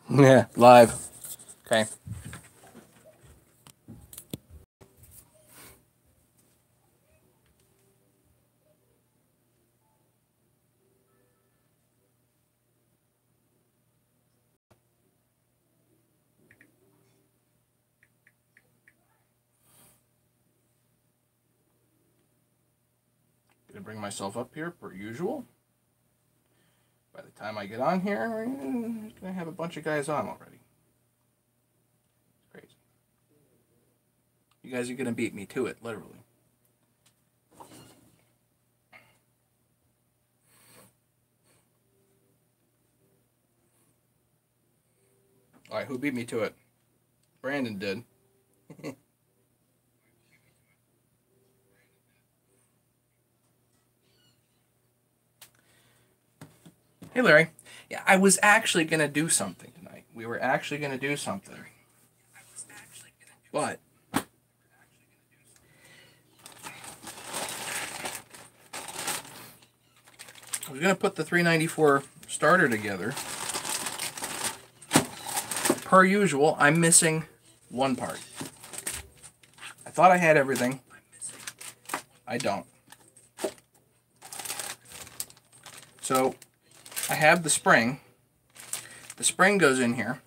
Yeah, live. Okay. Gonna bring myself up here per usual. By the time I get on here, we're gonna have a bunch of guys on already. It's crazy. You guys are gonna beat me to it, literally. All right, who beat me to it? Brandon did. Hey, Larry. Yeah, I was actually gonna do something tonight. We were actually gonna do something, but I was gonna put the 394 starter together. Per usual, I'm missing one part. I thought I had everything. I don't. So I have the spring. The spring goes in here.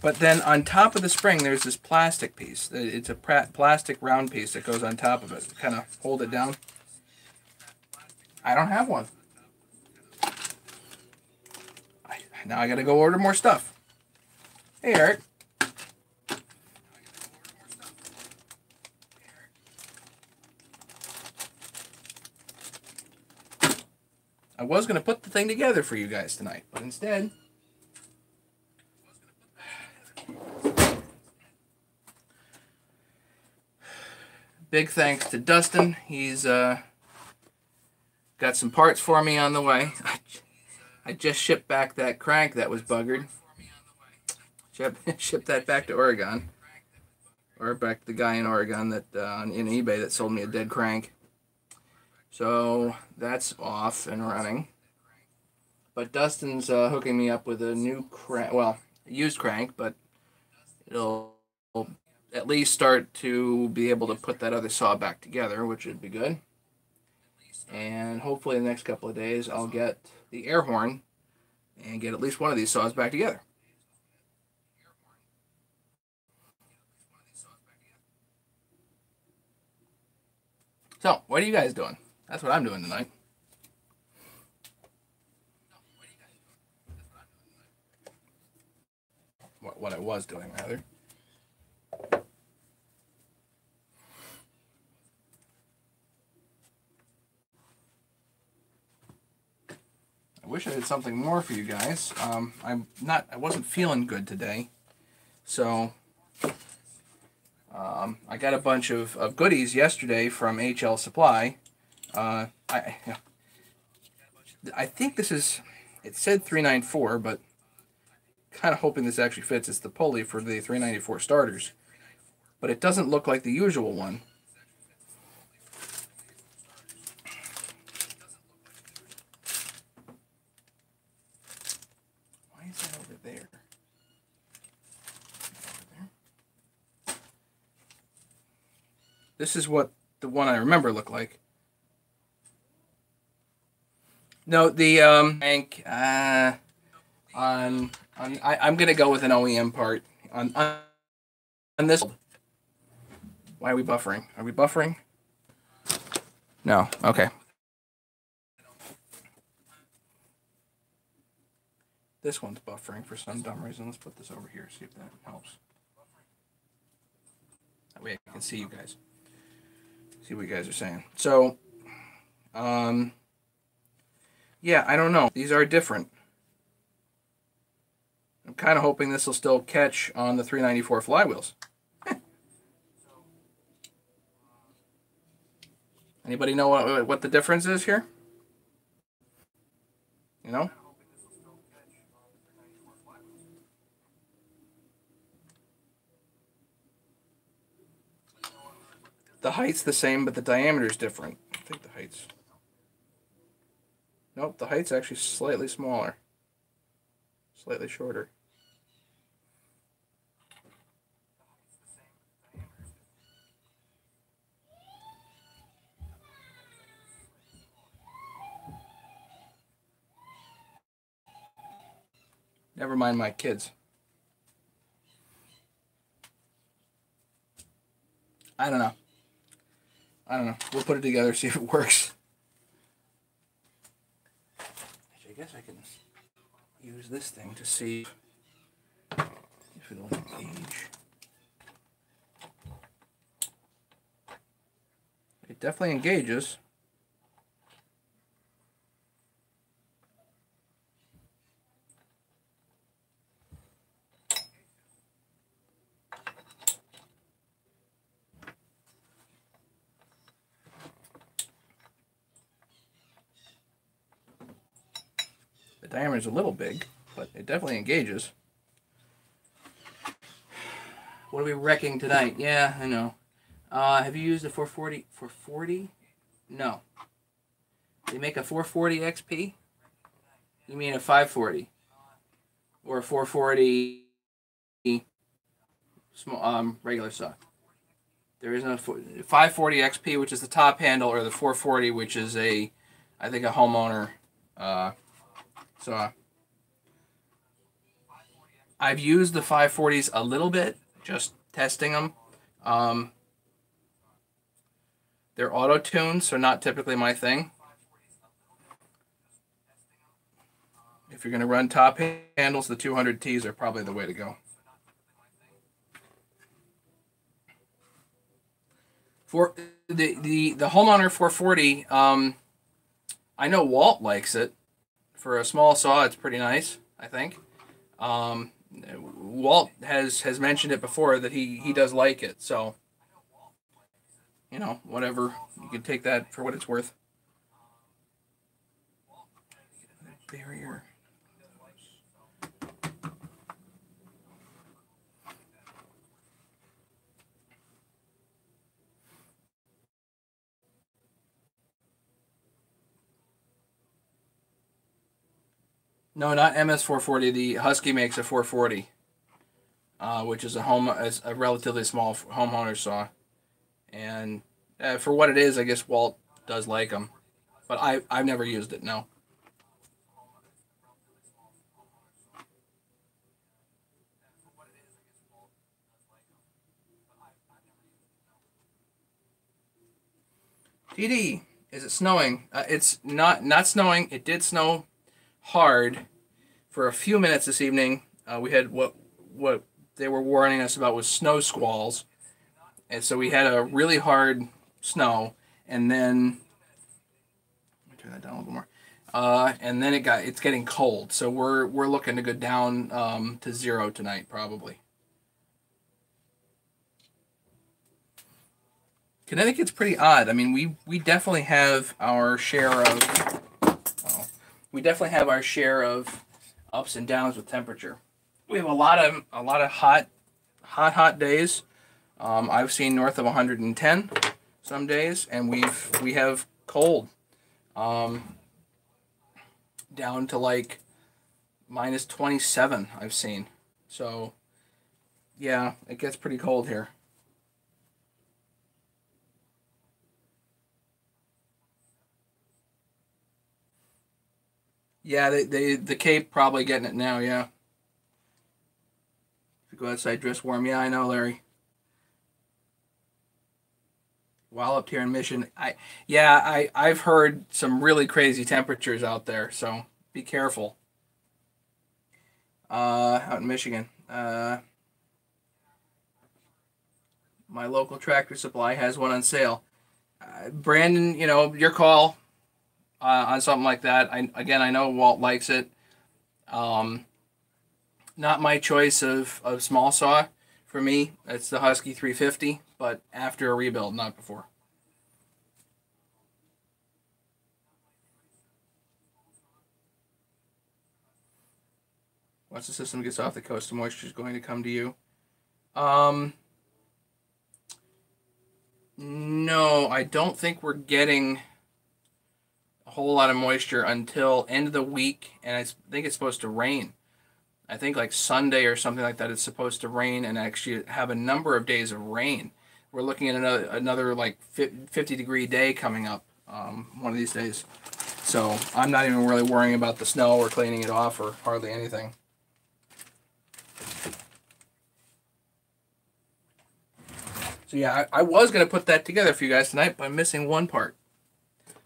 But then on top of the spring, there's this plastic piece. It's a plastic round piece that goes on top of it. Kind of hold it down. I don't have one. Now I gotta go order more stuff. Hey, Eric. I was gonna put the thing together for you guys tonight, but instead, big thanks to Dustin. He's got some parts for me on the way. I just shipped back that crank that was buggered. Shipped that back to Oregon. Or back to the guy in Oregon that in eBay that sold me a dead crank. So that's off and running. But Dustin's hooking me up with a new crank, well, a used crank, but it'll at least start to be able to put that other saw back together, which would be good. And hopefully in the next couple of days I'll get the air horn and get at least one of these saws back together. So, what are you guys doing? That's what I'm doing tonight. What I was doing, rather. I wish I had something more for you guys. I wasn't feeling good today, so I got a bunch of goodies yesterday from HL Supply. I think this is, it said 394, but kind of hoping this actually fits. It's the pulley for the 394 starters, but it doesn't look like the usual one. Why is that over there? This is what the one I remember looked like. No, the bank I'm gonna go with an OEM part on this. Why are we buffering? Are we buffering? No. Okay. This one's buffering for some dumb reason. Let's put this over here, see if that helps. That way I can see you guys. See what you guys are saying. So, yeah, I don't know. These are different. I'm kind of hoping this will still catch on the 394 flywheels. Anybody know what the difference is here? You know? The height's the same, but the diameter's different. I think the height's... Nope, the height's actually slightly smaller. slightly shorter. Never mind my kids. I don't know. We'll put it together, see if it works. Actually, I guess I can use this thing to see if it'll engage. It definitely engages. The diameter is a little big, but it definitely engages. What are we wrecking tonight? Yeah, I know. Have you used a 440? 440? No. They make a 440 XP? You mean a 540? Or a 440 small regular saw? There is no 540 XP, which is the top handle, or the 440, which is I think a homeowner saw. I've used the 540s a little bit, just testing them. They're auto-tuned, so not typically my thing. If you're going to run top handles, the 200Ts are probably the way to go. For the homeowner 440, I know Walt likes it. For a small saw, it's pretty nice, I think. Walt has mentioned it before that he does like it, so you know, whatever, you can take that for what it's worth. Barrier. No, not MS440. The Husky makes a 440, which is a relatively small homeowner saw, and for what it is, I guess Walt does like them, but I've never used it. No. TD, is it snowing? It's not snowing. It did snow hard for a few minutes this evening. We had what they were warning us about was snow squalls, and so we had a really hard snow, and then let me turn that down a little more. And then it's getting cold, so we're looking to go down to 0 tonight probably. Connecticut's pretty odd. I mean, we definitely have our share of ups and downs with temperature. We have a lot of hot days. I've seen north of 110 some days, and we have cold, down to like minus 27. I've seen. So yeah, it gets pretty cold here. Yeah, the Cape probably getting it now. Yeah, if you go outside, dress warm. Yeah, I know, Larry. While up here in Mission, I've heard some really crazy temperatures out there, so be careful. Out in Michigan, my local Tractor Supply has one on sale. Brandon, you know, your call on something like that. I know Walt likes it. Um, Not my choice of small saw. For me, it's the Husky 350, but after a rebuild, not before. Once the system gets off the coast, the moisture is going to come to you. Um, no, I don't think we're getting a whole lot of moisture until end of the week, and I think it's supposed to rain I think like Sunday or something like that, it's supposed to rain and actually have a number of days of rain. We're looking at another like 50-degree day coming up one of these days. So I'm not even really worrying about the snow or cleaning it off or hardly anything. So yeah, I was going to put that together for you guys tonight, but I'm missing one part.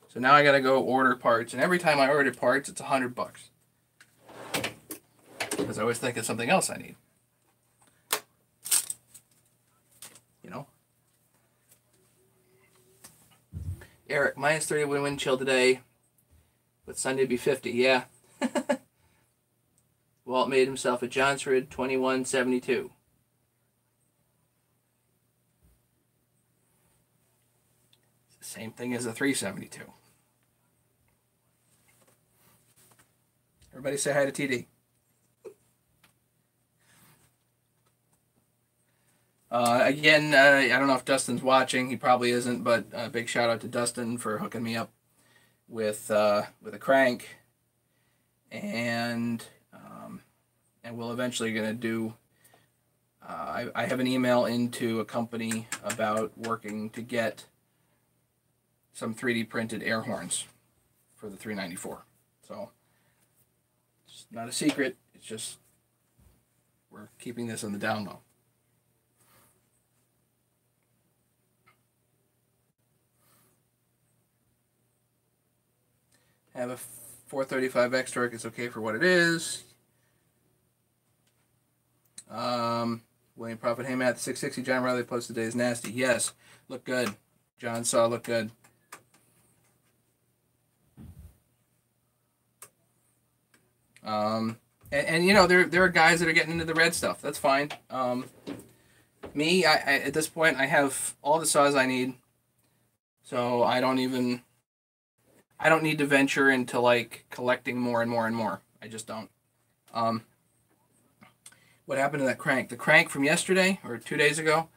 So now I got to go order parts. And every time I order parts, it's $100. Because I always think of something else I need. You know? Eric, minus 30 wind chill today. But Sunday be 50. Yeah. Walt made himself a Johnsford 2172. Same thing as a 372. Everybody say hi to TD. Again, I don't know if Dustin's watching. He probably isn't, but a big shout out to Dustin for hooking me up with a crank, and we'll eventually gonna do. I have an email into a company about working to get some 3D printed air horns for the 394. So it's not a secret. It's just we're keeping this on the down low. Have a 435 X-Torque. It's okay for what it is. William Prophet, hey Matt, the 660 John Riley posted today is nasty. Yes, look good. John saw look good. And you know, there are guys that are getting into the red stuff. That's fine. Me, I at this point I have all the saws I need, so I don't need to venture into like collecting more and more and more. I just don't. What happened to that crank? The crank from yesterday or 2 days ago,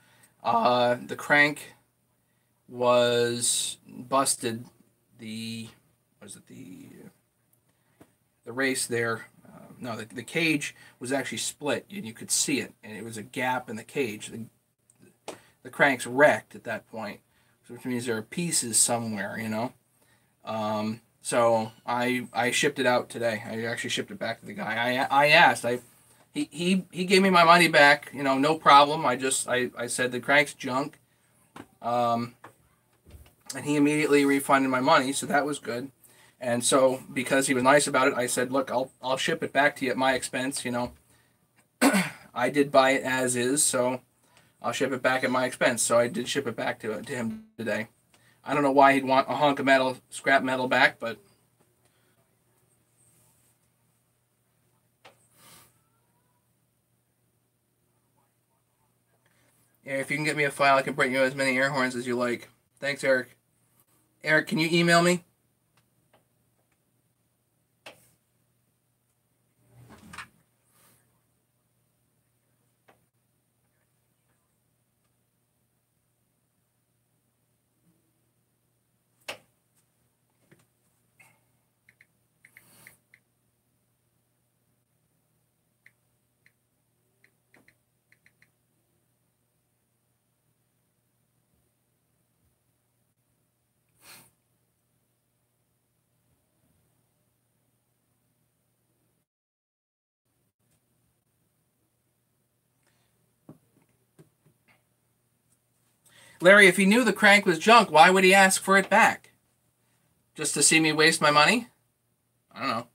the crank was busted. The race there? No, the cage was actually split, and you could see it, and it was a gap in the cage. The crank's wrecked at that point, which means there are pieces somewhere, you know. So I shipped it out today. I actually shipped it back to the guy. I asked. He gave me my money back. You know, no problem. I said the crank's junk. And he immediately refunded my money, so that was good. And so because he was nice about it, I said, look, I'll ship it back to you at my expense. You know, I did buy it as is, so I'll ship it back at my expense. So I did ship it back to him today. I don't know why he'd want a hunk of metal, scrap metal back, but yeah, if you can get me a file, I can print you as many air horns as you like. Thanks, Eric. Eric, can you email me? Larry, if he knew the crank was junk, why would he ask for it back? Just to see me waste my money? I don't know.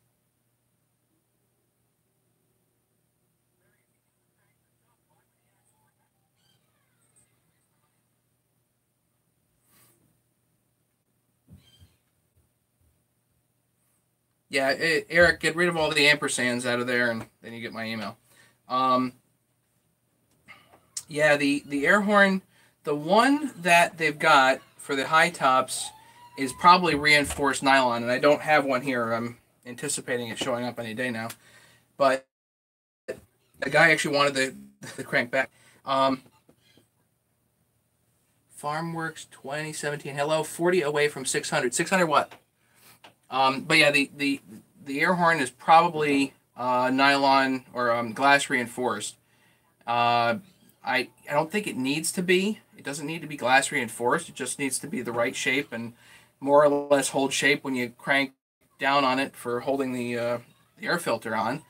Yeah, Eric, get rid of all the ampersands out of there, and then you get my email. Yeah, the air horn, the one that they've got for the high tops is probably reinforced nylon, and I don't have one here. I'm anticipating it showing up any day now. But the guy actually wanted the crank back. Farmworks 2017. Hello, 40 away from 600. 600 what? But yeah, the air horn is probably nylon or glass reinforced. I don't think it needs to be. It doesn't need to be glass reinforced. It just needs to be the right shape and more or less hold shape when you crank down on it for holding the air filter on.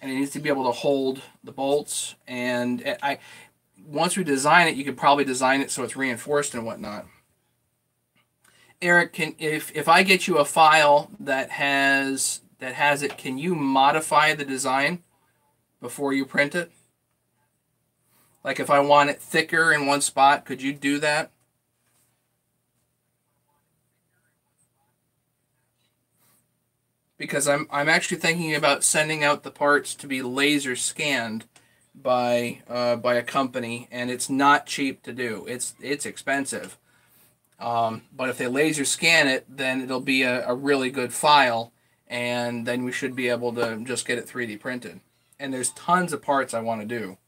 And it needs to be able to hold the bolts. And once we design it, you could probably design it so it's reinforced and whatnot. Eric, if I get you a file that has it, can you modify the design before you print it? Like if I want it thicker in one spot, could you do that? Because I'm actually thinking about sending out the parts to be laser scanned by a company, and it's not cheap to do. It's expensive. But if they laser scan it, then it'll be a really good file, and then we should be able to just get it 3D printed. And there's tons of parts I want to do.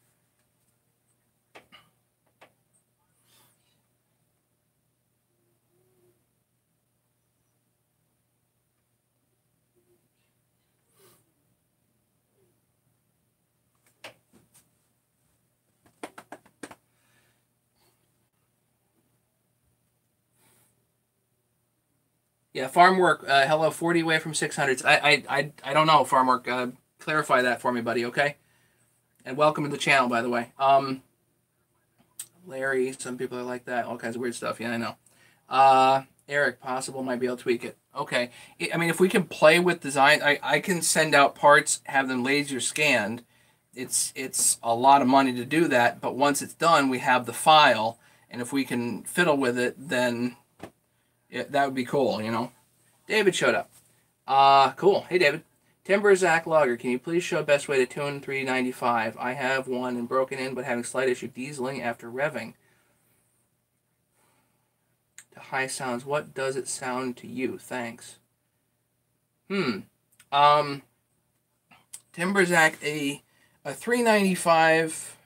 Yeah, farm work. Hello, 40 away from 600s. I don't know, farm work. Clarify that for me, buddy. Okay. And welcome to the channel, by the way. Larry, some people are like that. All kinds of weird stuff. Yeah, I know. Eric, possible might be able to tweak it. Okay. I mean, if we can play with design, I can send out parts, have them laser scanned. It's a lot of money to do that, but once it's done, we have the file, and if we can fiddle with it, then that would be cool, you know. David showed up. Cool. Hey, David. Timber Zach Logger, can you please show best way to tune 395? I have one and broken in, but having slight issue dieseling after revving. To high sounds, what does it sound to you? Thanks. Timber Zach, a 395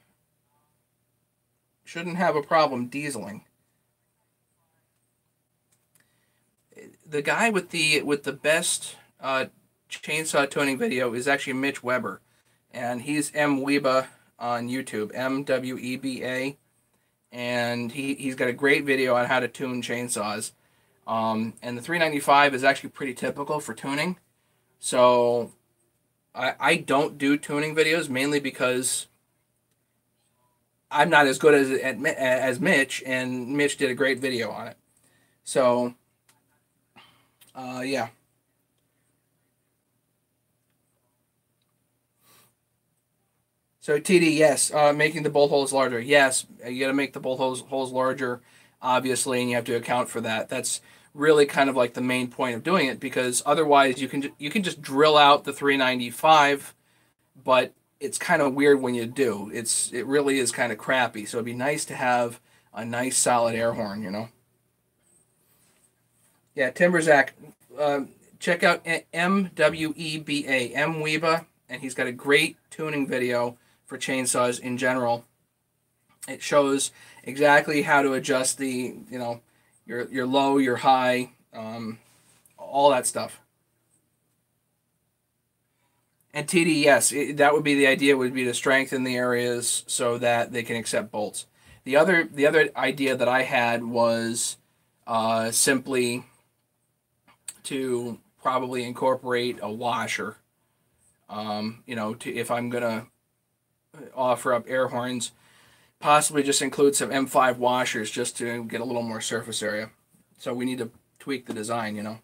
shouldn't have a problem dieseling. The guy with the best chainsaw tuning video is actually Mitch Weber, and he's M Weba on YouTube, MWEBA, and he's got a great video on how to tune chainsaws. And the 395 is actually pretty typical for tuning, so I don't do tuning videos mainly because I'm not as good as Mitch, and Mitch did a great video on it. So yeah. So TD, yes, making the bolt holes larger. Yes, you got to make the bolt holes larger, obviously, and you have to account for that. That's really kind of like the main point of doing it, because otherwise you can just drill out the 395, but it's kind of weird when you do. It really is kind of crappy. So it'd be nice to have a nice solid air horn, you know. Yeah, Timberzak, check out MWEBA, M Weba, and he's got a great tuning video for chainsaws in general. It shows exactly how to adjust the, you know, your low, your high, all that stuff. And TD, yes, that would be the idea, would be to strengthen the areas so that they can accept bolts. The other idea that I had was simply to probably incorporate a washer. You know, if I'm gonna offer up air horns, possibly just include some M5 washers just to get a little more surface area. So we need to tweak the design, you know.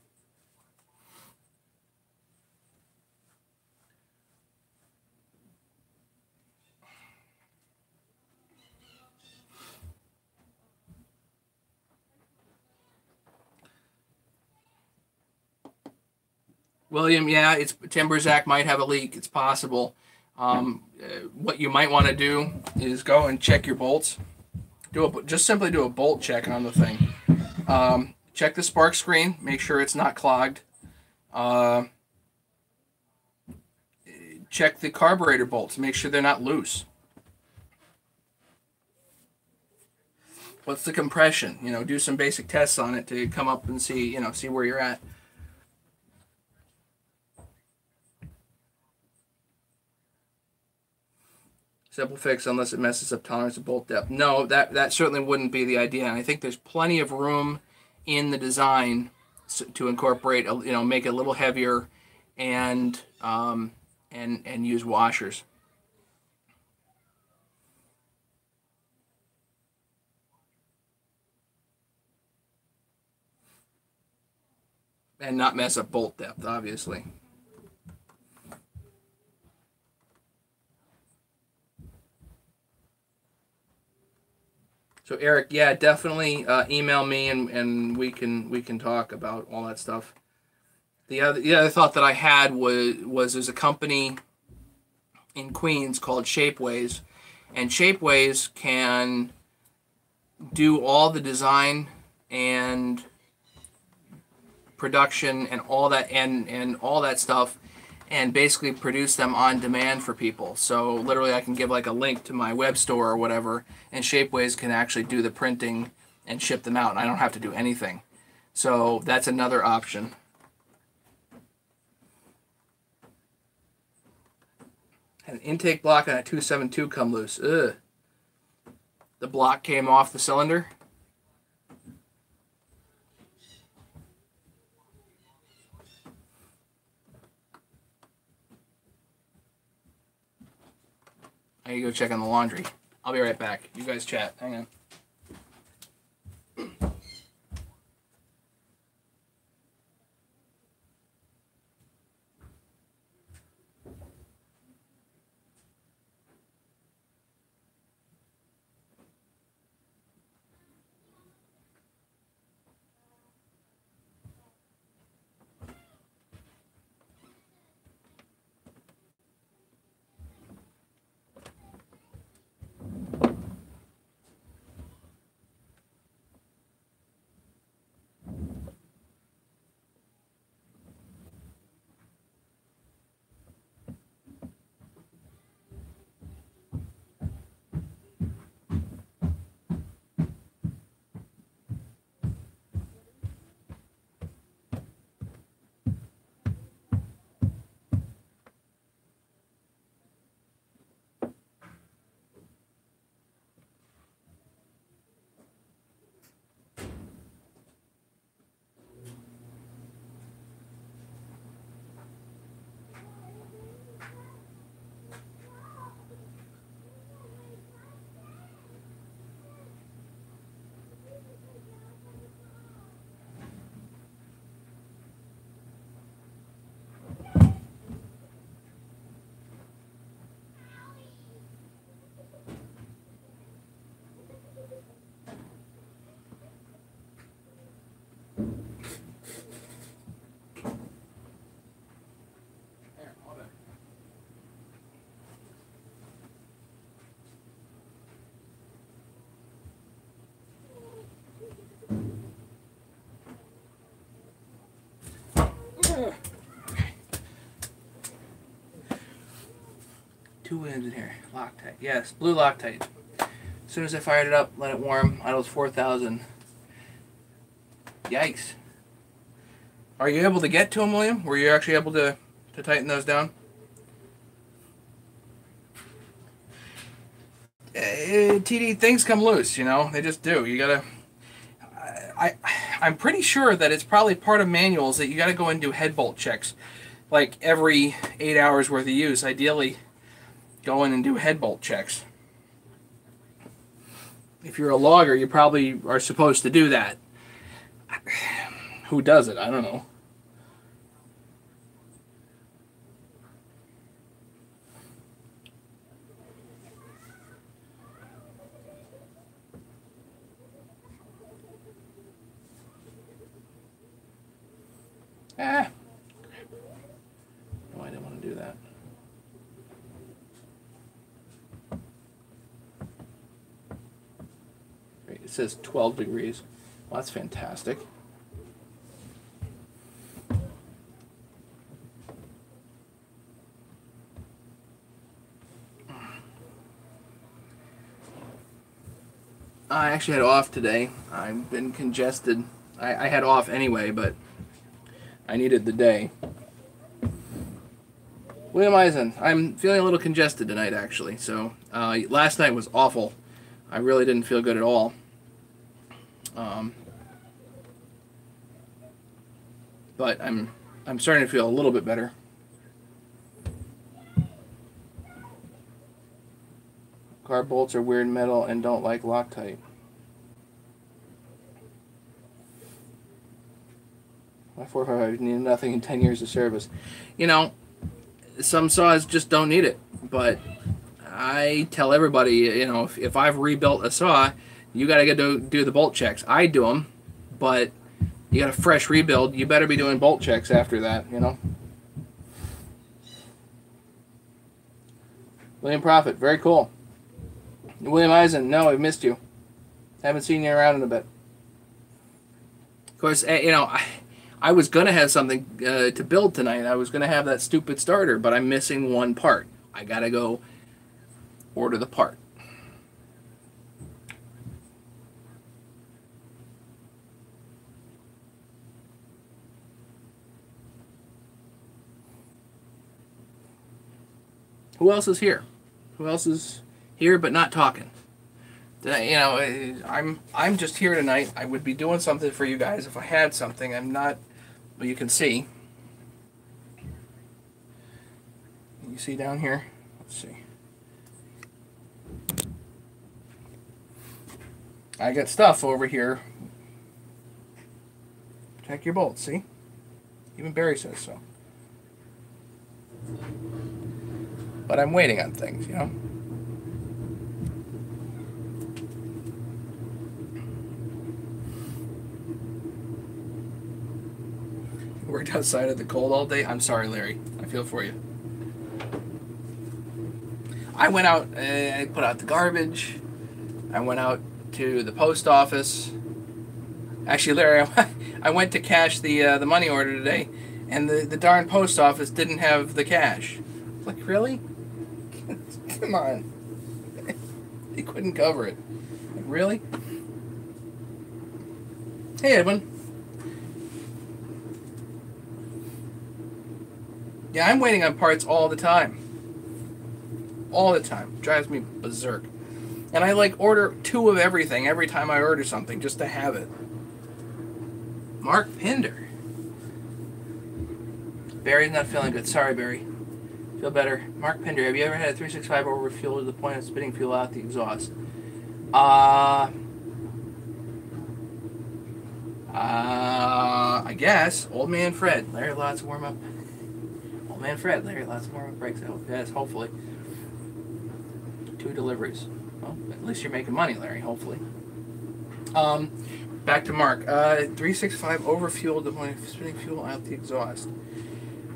William, yeah, it's Timberzak might have a leak. It's possible. What you might want to do is go and check your bolts. Just simply do a bolt check on the thing. Check the spark screen. Make sure it's not clogged. Check the carburetor bolts. Make sure they're not loose. What's the compression? You know, do some basic tests on it to come up and see, you know, see where you're at. Simple fix unless it messes up tolerance of bolt depth. No, that certainly wouldn't be the idea. And I think there's plenty of room in the design to incorporate, make it a little heavier, and use washers. And not mess up bolt depth, obviously. So Eric, yeah, definitely email me and we can talk about all that stuff. The other thought that I had was there's a company in Queens called Shapeways, and Shapeways can do all the design and production and all that stuff, and basically produce them on demand for people. So literally I can give like a link to my web store or whatever, and Shapeways can actually do the printing and ship them out, and I don't have to do anything. So that's another option. Had an intake block on a 272 come loose. Ugh. The block came off the cylinder. I need to go check on the laundry. I'll be right back. You guys chat. Hang on. Two winds in here. Loctite. Yes, blue Loctite. As soon as I fired it up, let it warm, I was 4,000. Yikes. Are you able to get to them, William? Were you actually able to tighten those down? TD, things come loose, they just do. You gotta... I'm pretty sure that it's probably part of manuals that you gotta go and do head bolt checks. Like every 8 hours worth of use, ideally go in and do head bolt checks. If you're a logger, you probably are supposed to do that. Who does it? I don't know. No, I didn't want to do that. Great. It says 12 degrees. Well, that's fantastic. I actually had off today. I've been congested. I had off anyway, but I needed the day. William Eisen, I'm feeling a little congested tonight, actually, so Last night was awful. I really didn't feel good at all. But I'm starting to feel a little bit better. Car bolts are weird metal and don't like Loctite. My 455 needed nothing in 10 years of service. You know, some saws just don't need it. But I tell everybody, you know, if I've rebuilt a saw, you got to go do the bolt checks. I do them, but you got a fresh rebuild, you better be doing bolt checks after that, you know. William Prophet, very cool. William Eisen, no, I've missed you. Haven't seen you around in a bit. Of course, you know, I was going to have something to build tonight. I was going to have that stupid starter, but I'm missing one part. I got to go order the part. Who else is here? Who else is here but not talking? You know, I'm just here tonight. I would be doing something for you guys if I had something. I'm not. Well, you can see. You see down here? Let's see. I got stuff over here. Check your bolts, see? Even Barry says so. But I'm waiting on things, you know? Worked outside of the cold all day? I'm sorry, Larry. I feel for you. I went out, I put out the garbage. I went out to the post office. Actually, Larry, I went to cash the money order today, and the darn post office didn't have the cash. Like, really? Come on. They couldn't cover it. Like, really? Hey, Edwin. Yeah, I'm waiting on parts all the time. All the time. Drives me berserk. And I like order 2 of everything every time I order something just to have it. Mark Pinder. Barry's not feeling good. Sorry, Barry. Feel better. Mark Pinder, have you ever had a 365 overfuel to the point of spitting fuel out the exhaust? I guess. Old Man Fred. Larry, lots of warm up. Old Man Fred. Larry, lots of warm up breaks out. Yes, hopefully. 2 deliveries. Well, at least you're making money, Larry, hopefully. Back to Mark. 365 overfueled to the point of spitting fuel out the exhaust.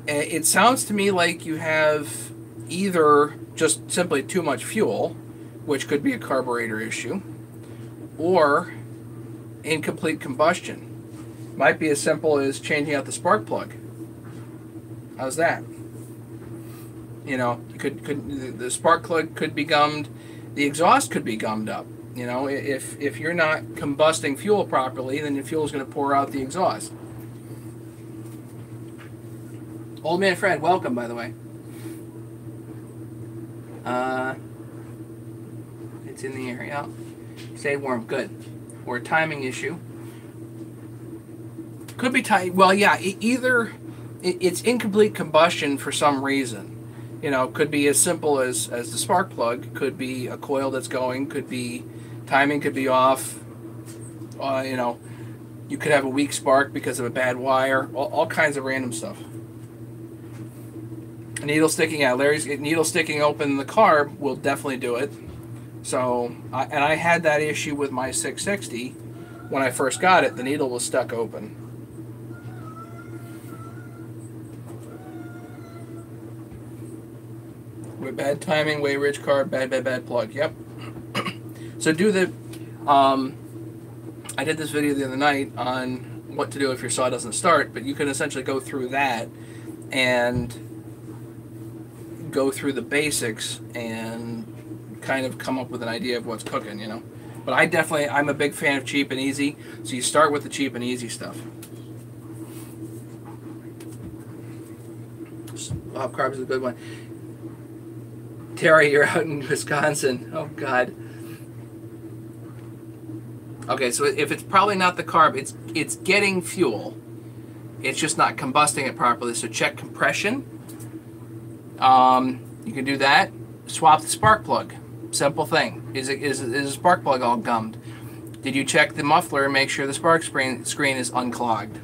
It sounds to me like you have either just simply too much fuel, which could be a carburetor issue, or incomplete combustion. Might be as simple as changing out the spark plug. How's that? You know, the spark plug could be gummed, the exhaust could be gummed up. You know, if you're not combusting fuel properly, then your fuel is going to pour out the exhaust. Old Man Fred, welcome, by the way. It's in the area. Stay warm, good. Or a timing issue. Could be tight. Well, yeah, either it's incomplete combustion for some reason. You know, could be as simple as the spark plug. Could be a coil that's going. Could be timing. Could be off. You know, you could have a weak spark because of a bad wire. All kinds of random stuff. A needle sticking out. Larry's needle sticking open in the carb will definitely do it. So, and I had that issue with my 660 when I first got it. The needle was stuck open. With bad timing, way rich carb, bad plug. Yep. So do the. I did this video the other night on what to do if your saw doesn't start, but you can essentially go through that and go through the basics and kind of come up with an idea of what's cooking, you know. But I'm a big fan of cheap and easy, so you start with the cheap and easy stuff. Bob Carb is a good one. Terry, you're out in Wisconsin. Oh, God. Okay, so if it's probably not the carb, it's getting fuel. It's just not combusting it properly. So check compression. You can do that. Swap the spark plug. Simple thing. Is the spark plug all gummed? Did you check the muffler and make sure the spark screen is unclogged?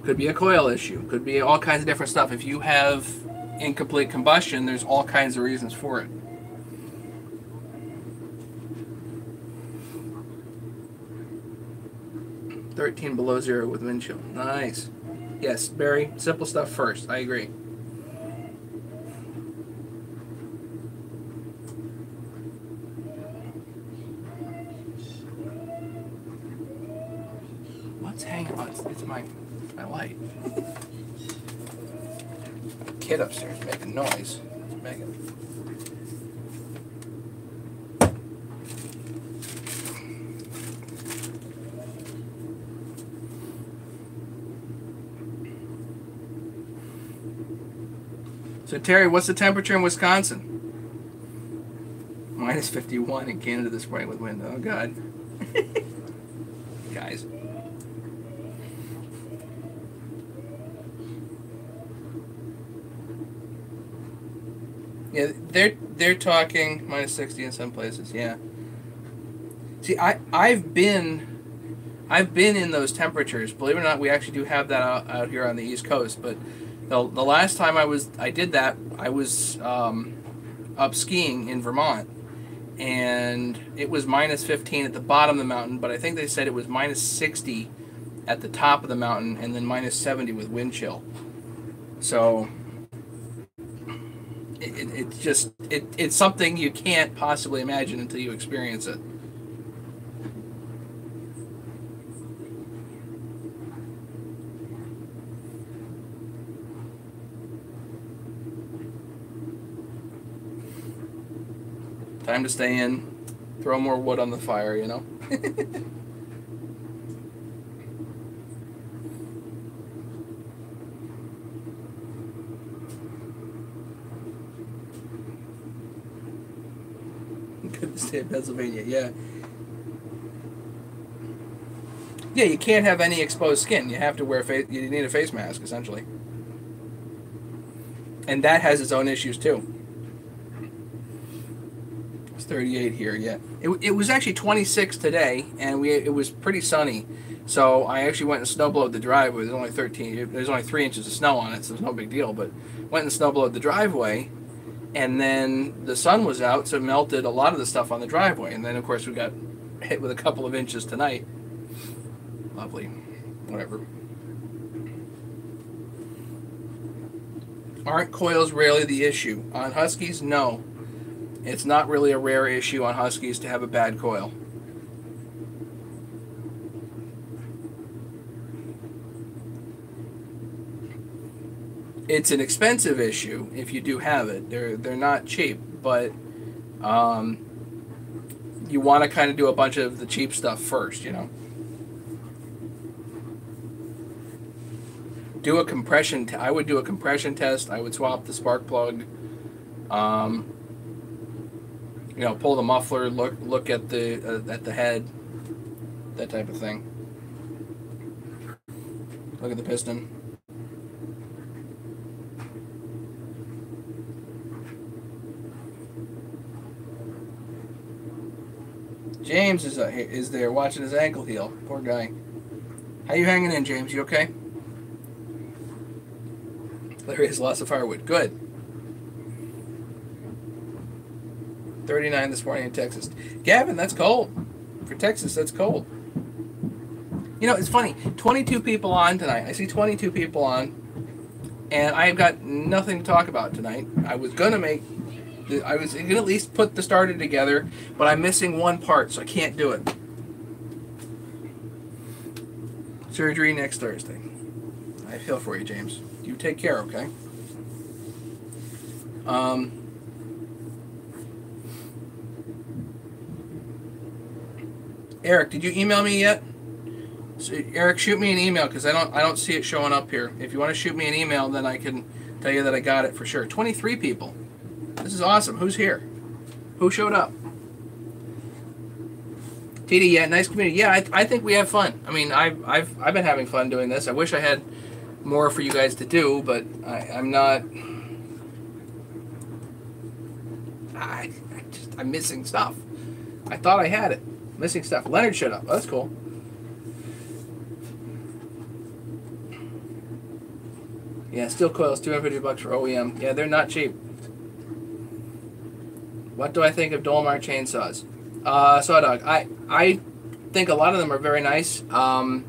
Could be a coil issue. Could be all kinds of different stuff. If you have incomplete combustion, there's all kinds of reasons for it. $13 below zero with wind chill. Nice. Yes, Barry, simple stuff first. I agree. What's hanging on? It's my light. Kid upstairs making noise. It's Megan. So Terry, what's the temperature in Wisconsin? Minus 51 in Canada this morning with wind. Oh, God. Guys. Yeah, they're talking minus 60 in some places. Yeah. See, I've been in those temperatures. Believe it or not, we actually do have that out here on the East Coast. But the last time I did that, I was up skiing in Vermont, and it was minus 15 at the bottom of the mountain. But I think they said it was minus 60 at the top of the mountain, and then minus 70 with wind chill. So it's something you can't possibly imagine until you experience it. Time to stay in, throw more wood on the fire, you know? Good to stay in Pennsylvania, yeah. Yeah, you can't have any exposed skin. You have to wear you need a face mask, essentially. And that has its own issues, too. 38 here, yeah. It was actually 26 today, and it was pretty sunny. So I actually went and snowblowed the driveway. There's only 3 inches of snow on it, so it's no big deal. But went and snowblowed the driveway, and then the sun was out, so it melted a lot of the stuff on the driveway. And then, of course, we got hit with a couple of inches tonight. Lovely. Whatever. Aren't coils rarely the issue? On Huskies, no. It's not really a rare issue on Huskies to have a bad coil. It's an expensive issue if you do have it. They're not cheap, but you want to kind of do a bunch of the cheap stuff first, you know. Do a compression. I would do a compression test. I would swap the spark plug. You know, pull the muffler, look at the head, that type of thing. Look at the piston. James is there watching his ankle heal. Poor guy. How you hanging in, James? You okay? Larry has lots of firewood. Good. 39 this morning in Texas. Gavin, that's cold. For Texas, that's cold. You know, it's funny. 22 people on tonight. I see 22 people on, and I've got nothing to talk about tonight. I was gonna at least put the starter together, but I'm missing one part, so I can't do it. Surgery next Thursday. I feel for you, James. You take care, okay? Eric, did you email me yet? So, Eric, shoot me an email because I don't see it showing up here. If you want to shoot me an email, then I can tell you that I got it for sure. 23 people. This is awesome. Who's here? Who showed up? TD, yeah, nice community. Yeah, I think we have fun. I mean, I've been having fun doing this. I wish I had more for you guys to do, but I'm not. I'm missing stuff. I thought I had it. Missing stuff. Leonard showed up. Oh, that's cool. Yeah, steel coils, $250 for OEM. Yeah, they're not cheap. What do I think of Dolmar chainsaws? Sawdog. I think a lot of them are very nice. I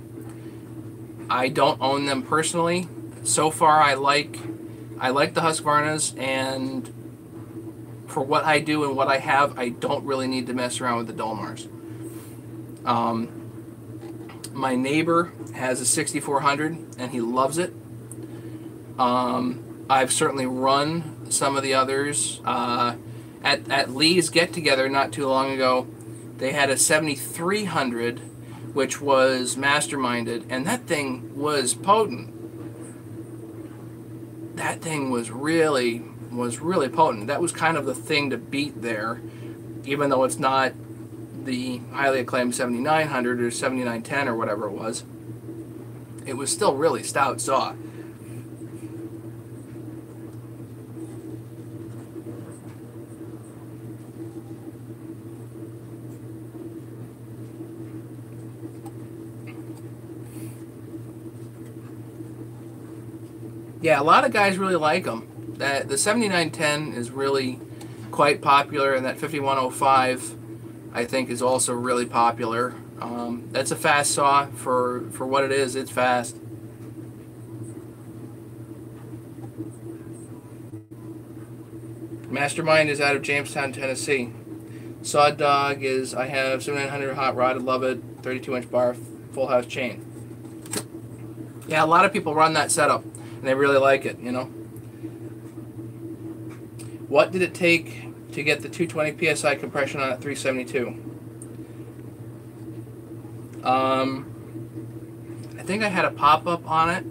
don't own them personally. So far, I like the Husqvarnas, and for what I do and what I have, I don't really need to mess around with the Dolmars. My neighbor has a 6400, and he loves it. I've certainly run some of the others. At Lee's get-together not too long ago, they had a 7300, which was masterminded, and that thing was potent. That thing was really potent. That was kind of the thing to beat there, even though it's not the highly acclaimed 7900 or 7910 or whatever it was. It was still really stout saw. Yeah, a lot of guys really like them. The 7910 is really quite popular, and that 5105 I think is also really popular. That's a fast saw for what it is. It's fast. Mastermind is out of Jamestown, Tennessee. Saw Dog is, I have 7900 hot rod, I love it, 32-inch bar, full house chain. Yeah, a lot of people run that setup, and they really like it, you know. What did it take to get the 220 psi compression on at 372? I think I had a pop-up on it.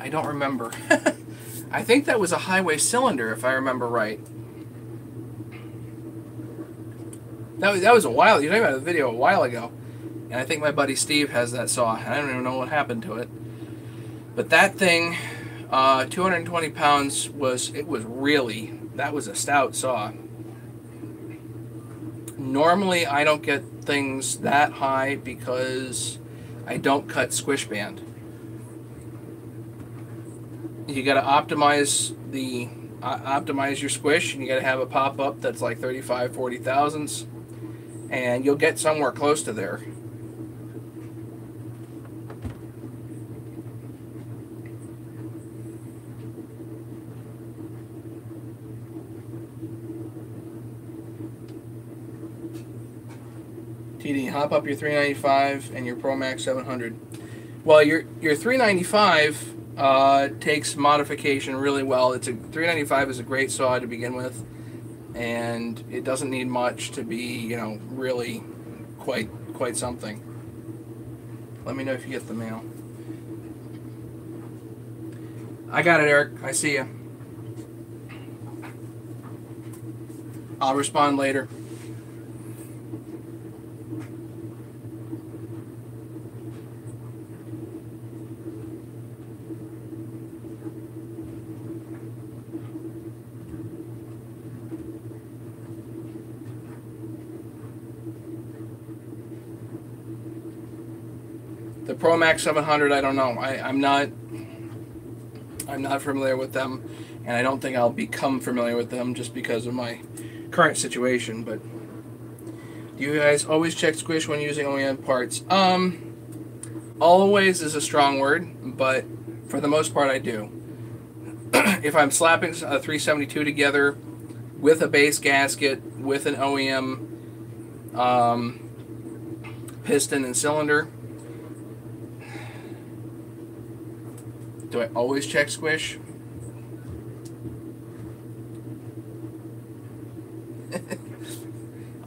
I don't remember. I think that was a highway cylinder, if I remember right. That was a while. You're talking about the video a while ago, and I think my buddy Steve has that saw. I don't even know what happened to it. But that thing, 220 pounds that was a stout saw. Normally, I don't get things that high because I don't cut squish band. You got to optimize your squish, and you got to have a pop up that's like 35, 40 thousandths, and you'll get somewhere close to there. TD, hop up your 395 and your ProMax 700. Well, your 395 takes modification really well. 395 is a great saw to begin with, and it doesn't need much to be, you know, really quite something. Let me know if you get the mail. I got it, Eric. I see you. I'll respond later. The ProMax 700, I don't know. I'm not familiar with them, and I don't think I'll become familiar with them just because of my current situation. But do you guys always check squish when using OEM parts? Always is a strong word, but for the most part I do. If I'm slapping a 372 together with a base gasket, with an OEM piston and cylinder, do I always check squish?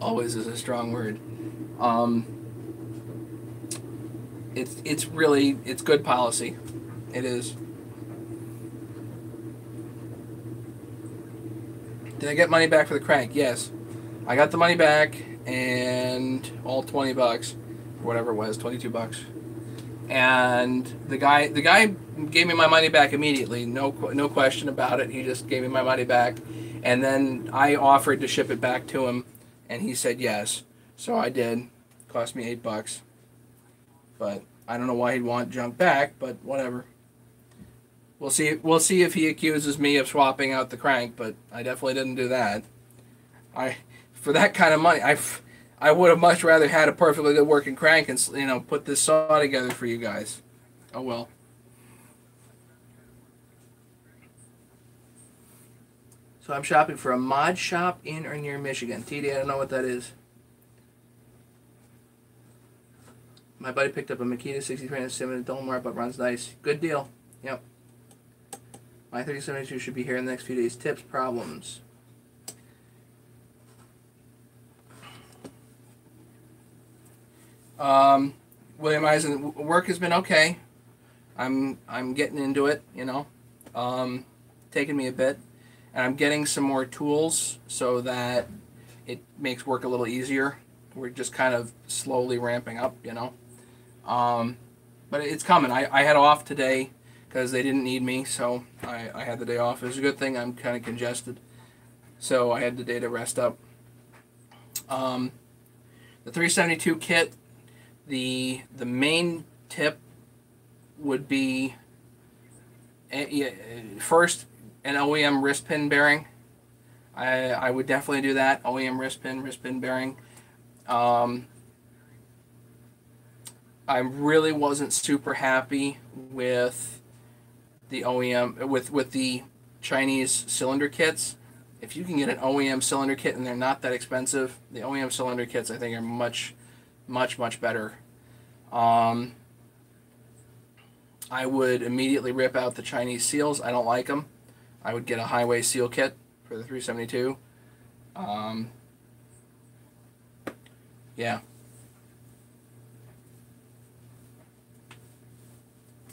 Always is a strong word. it's really, it's good policy. It is. Did I get money back for the crank? Yes. I got the money back, and all $20, or whatever it was, $22. And the guy gave me my money back immediately. No question about it. He just gave me my money back, and then I offered to ship it back to him, and he said yes. So I did. Cost me $8, but I don't know why he'd want junk back. But whatever. We'll see. We'll see if he accuses me of swapping out the crank, but I definitely didn't do that. For that kind of money, I would have much rather had a perfectly good working crank and, you know, put this saw together for you guys. Oh well. So I'm shopping for a mod shop in or near Michigan. TD, I don't know what that is. My buddy picked up a Makita 6307 at Dolmar, but runs nice. Good deal. Yep. My 3072 should be here in the next few days. Tips, problems. William Eisen, work has been okay. I'm getting into it, you know. Taking me a bit, and I'm getting some more tools so that it makes work a little easier. We're just kind of slowly ramping up, you know. But it's coming. I had off today because they didn't need me, so I had the day off. It was a good thing. I'm kind of congested, so I had the day to rest up. The 372 kit, the main tip would be first an OEM wrist pin bearing. I would definitely do that. OEM wrist pin bearing. I really wasn't super happy with the OEM with the Chinese cylinder kits. If you can get an OEM cylinder kit and they're not that expensive, the OEM cylinder kits I think are much better. I would immediately rip out the Chinese seals. I don't like them. I would get a highway seal kit for the 372. Yeah.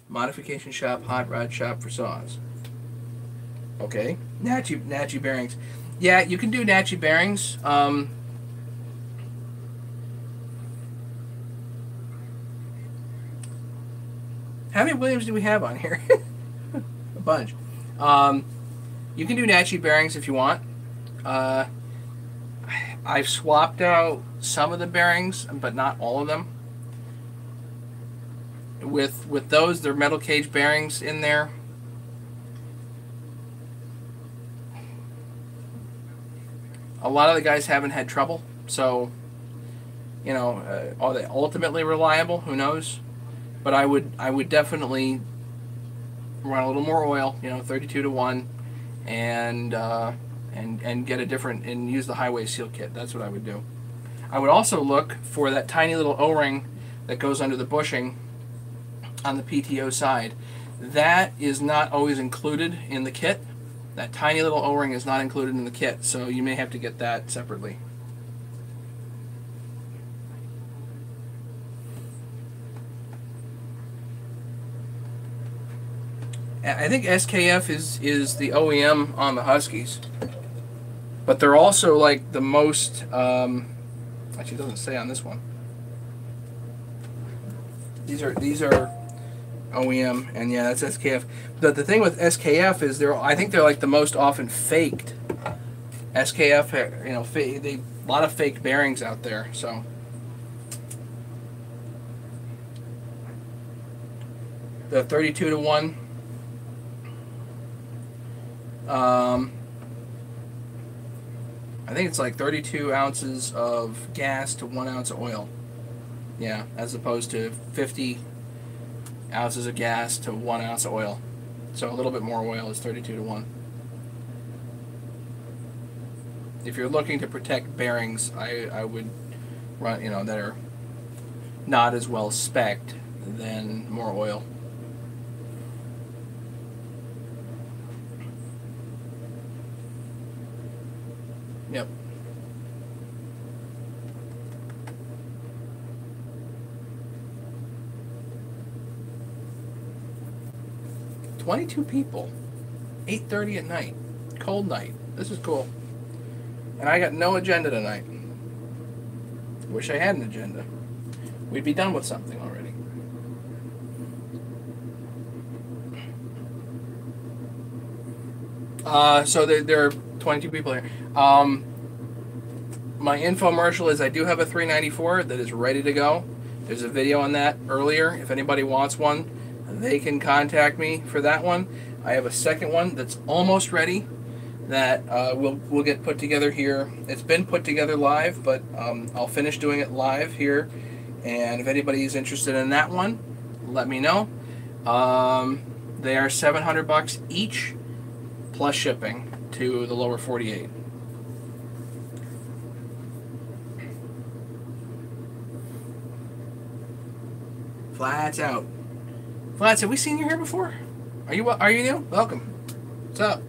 Modification shop, hot rod shop for saws. Okay. Nachi bearings. Yeah, you can do Nachi bearings. How many Williams do we have on here? A bunch. You can do Nachi bearings if you want. I've swapped out some of the bearings, but not all of them. With those, they're metal cage bearings in there. A lot of the guys haven't had trouble, so, you know, are they ultimately reliable? Who knows? But I would definitely run a little more oil, you know, 32-to-1, and get a different, and use the highway seal kit. That's what I would do. I would also look for that tiny little O-ring that goes under the bushing on the PTO side. That is not always included in the kit. That tiny little O-ring is not included in the kit, so you may have to get that separately. I think SKF is the OEM on the Huskies, but they're also like the most. Actually, it doesn't say on this one. These are OEM, and yeah, that's SKF. But the thing with SKF is I think they're like the most often faked. SKF, you know, a lot of fake bearings out there. So the 32-to-1. I think it's like 32 ounces of gas to 1 ounce of oil. Yeah, as opposed to 50 ounces of gas to 1 ounce of oil. So a little bit more oil is 32-to-1. If you're looking to protect bearings, I would run, you know, that are not as well spec'd, then more oil. Yep. 22 people. 8:30 at night. Cold night. This is cool. And I got no agenda tonight. Wish I had an agenda. We'd be done with something already. So there are 22 people here. My infomercial is I do have a 394 that is ready to go. There's a video on that earlier. If anybody wants one, they can contact me for that one. I have a second one that's almost ready that we'll get put together here. It's been put together live, but I'll finish doing it live here. And if anybody's interested in that one, let me know. They are $700 each, plus shipping to the lower 48. Flats out. Flats, have we seen you here before? Are you new? Welcome. What's up?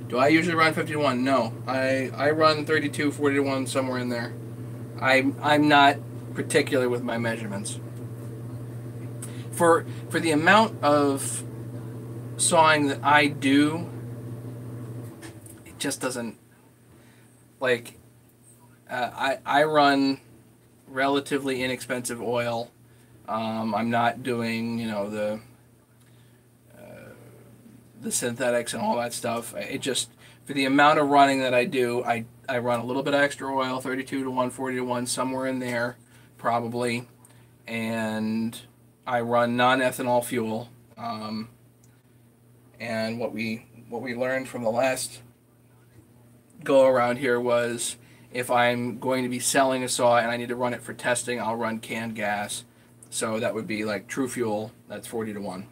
Do I usually run 51? No. I run 32, 40 to 1, somewhere in there. I'm not particular with my measurements. For the amount of sawing that I do, it just doesn't, like, I run relatively inexpensive oil. I'm not doing, you know, the synthetics and all that stuff. It just, for the amount of running that I do, I run a little bit of extra oil, 32 to 1, 40 to 1, somewhere in there, probably, and I run non-ethanol fuel. And what we learned from the last go around here was, if I'm going to be selling a saw and I need to run it for testing, I'll run canned gas. So that would be like True Fuel. That's 40 to 1.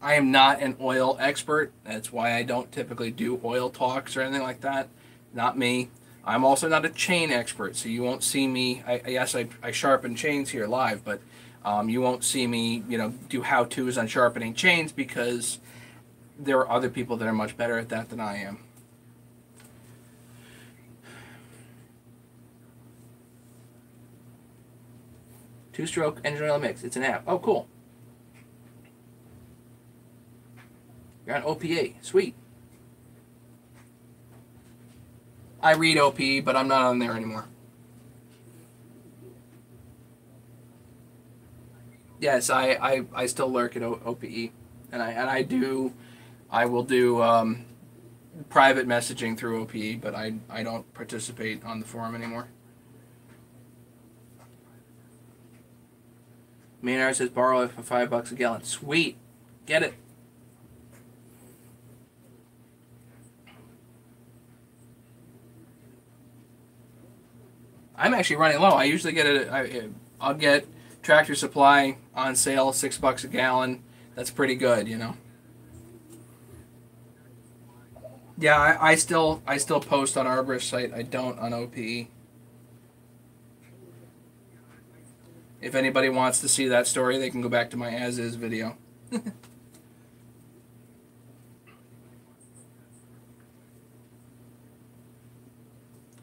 I am not an oil expert. That's why I don't typically do oil talks or anything like that. Not me. I'm also not a chain expert, so you won't see me. Yes, I sharpen chains here live, but you won't see me, you know, do how-tos on sharpening chains, because there are other people that are much better at that than I am. Two-stroke engine oil mix. It's an app. Oh, cool. You're on OPA. Sweet. I read OPE, but I'm not on there anymore. Yes, I still lurk at OPE, and I will do private messaging through OPE, but I don't participate on the forum anymore. Maynard says borrow it for $5 a gallon. Sweet, get it. I'm actually running low. I usually get it. I'll get Tractor Supply on sale, $6 a gallon. That's pretty good, you know. Yeah, I still post on Arborist site. I don't on OPE. If anybody wants to see that story, they can go back to my as is video.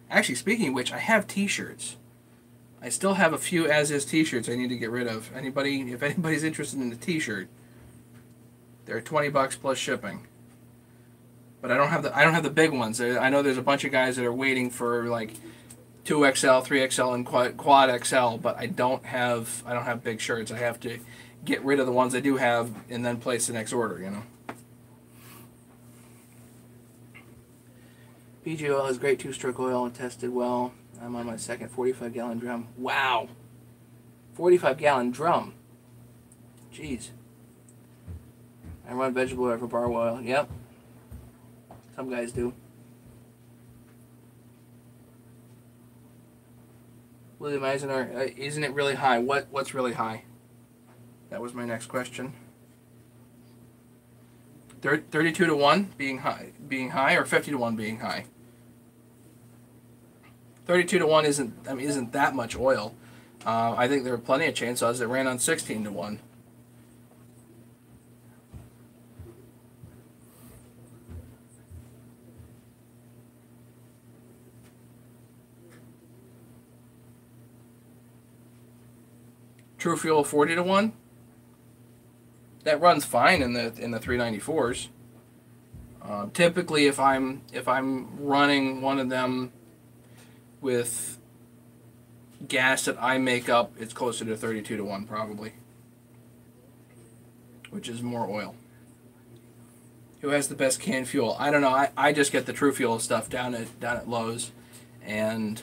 Actually, speaking of which, I have t-shirts. I still have a few as-is t-shirts I need to get rid of. If anybody's interested in the t-shirt, they're $20 plus shipping. But I don't have the big ones. I know there's a bunch of guys that are waiting for like 2XL, 3XL, and quad XL, but I don't have big shirts. I have to get rid of the ones I do have and then place the next order, you know. BG oil has great two-stroke oil and tested well. I'm on my second 45-gallon drum. Wow! 45-gallon drum. Jeez. I run vegetable oil for bar oil. Yep. Some guys do. William Eisner, isn't it really high? What's really high? That was my next question. 32 to 1 being high, or 50 to 1 being high? 32 to 1 isn't that much oil. I think there are plenty of chainsaws that ran on 16 to 1. True Fuel 40 to 1. That runs fine in the 394s. Typically, if I'm running one of them with gas that I make up, it's closer to 32 to 1 probably, which is more oil. Who has the best canned fuel? I don't know. I just get the True Fuel stuff down at Lowe's, and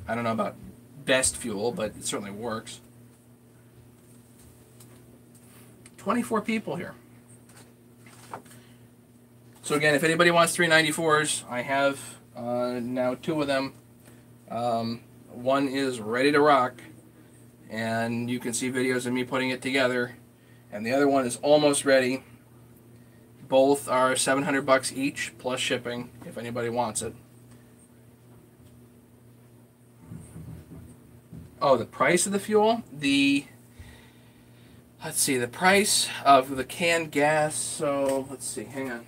I don't know about best fuel, but it certainly works. 24 people here. So again, if anybody wants 394s, I have now 2 of them. One is ready to rock, and you can see videos of me putting it together, and the other one is almost ready. Both are $700 each plus shipping if anybody wants it. Oh, the price of the fuel? Let's see, the price of the canned gas, so let's see, hang on.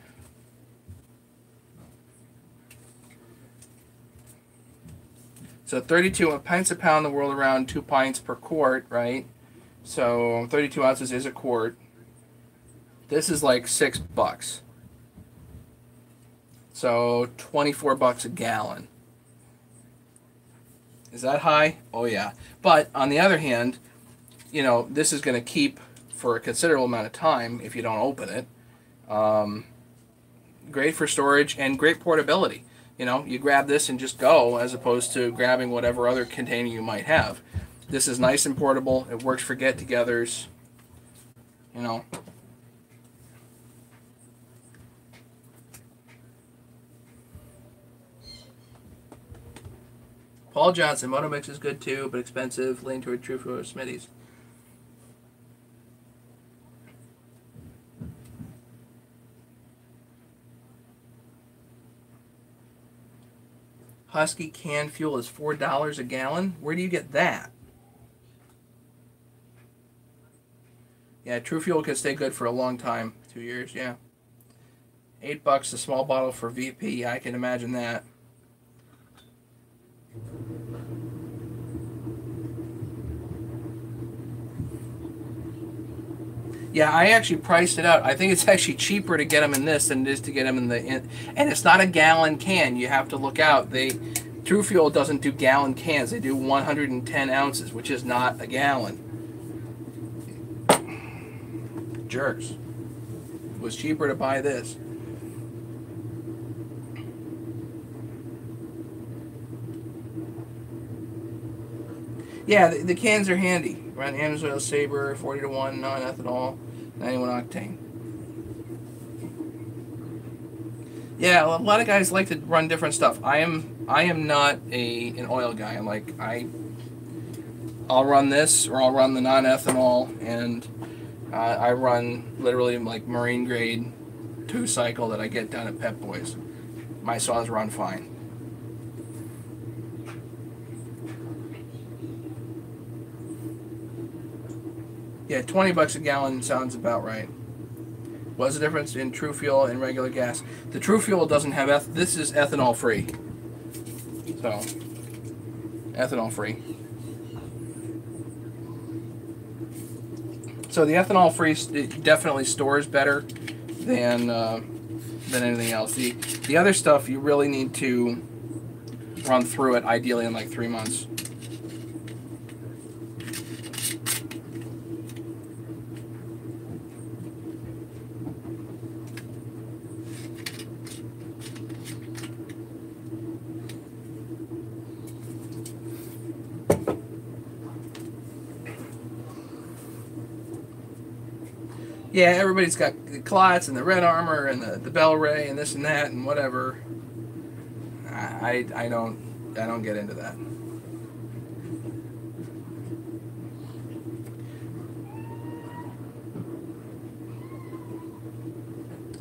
So 32 pints a pound the world around, 2 pints per quart, right? So 32 ounces is a quart. This is like $6. So $24 a gallon. Is that high? Oh yeah. But on the other hand, you know, this is going to keep for a considerable amount of time if you don't open it. Great for storage and great portability. You know, you grab this and just go, as opposed to grabbing whatever other container you might have. This is nice and portable. It works for get-togethers. You know. Paul Johnson, Motomix is good too, but expensive. Lean toward True Fuel or Smitty's. Husky canned fuel is $4 a gallon. Where do you get that? Yeah, True Fuel can stay good for a long time. 2 years, yeah. $8 a small bottle for VP. Yeah, I can imagine that. Yeah, I actually priced it out. I think it's actually cheaper to get them in this than it is to get them in the... and it's not a gallon can. You have to look out. True Fuel doesn't do gallon cans. They do 110 ounces, which is not a gallon. Jerks. It was cheaper to buy this. Yeah, the cans are handy. Run Amsoil Sabre, 40 to 1, non-ethanol, 91 octane. Yeah, a lot of guys like to run different stuff. I am not an oil guy. I'm like, I'll run this or I'll run the non-ethanol, and I run literally like marine grade 2-cycle that I get down at Pep Boys. My saws run fine. Yeah, $20 a gallon sounds about right. What's the difference in True Fuel and regular gas? The True Fuel doesn't have this is ethanol free. So, ethanol free. So the ethanol free definitely stores better than anything else. The other stuff you really need to run through it, ideally in like 3 months. Yeah, everybody's got the Klotz and the Red Armor and the Bell Ray and this and that and whatever. I don't get into that.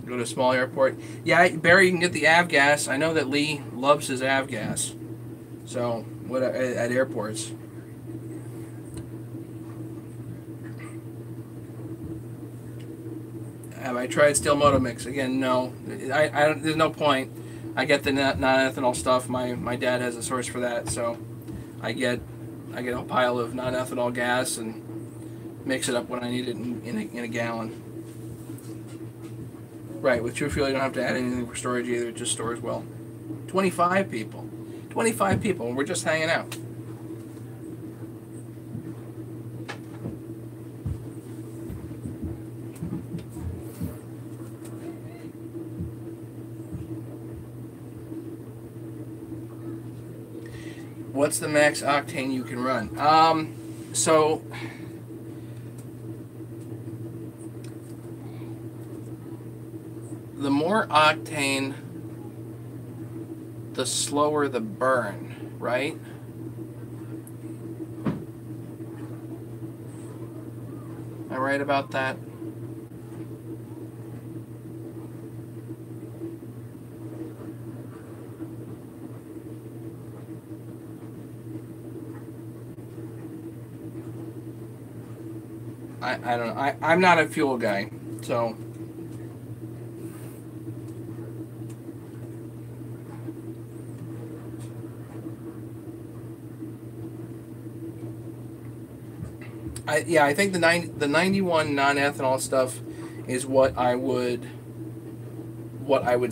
Go to a small airport. Yeah, Barry, you can get the Avgas. I know that Lee loves his Avgas. So, what at airports. Have I tried Steel Motomix? Again, no. There's no point. I get the non-ethanol stuff. My dad has a source for that, so I get a pile of non-ethanol gas, and mix it up when I need it in a gallon. Right, with TrueFuel you don't have to add anything for storage either, it just stores well. 25 people. 25 people, and we're just hanging out. What's the max octane you can run? So the more octane, the slower the burn, right? Am I right about that? I don't know. I'm not a fuel guy, so. I think the 91 non-ethanol stuff is what I would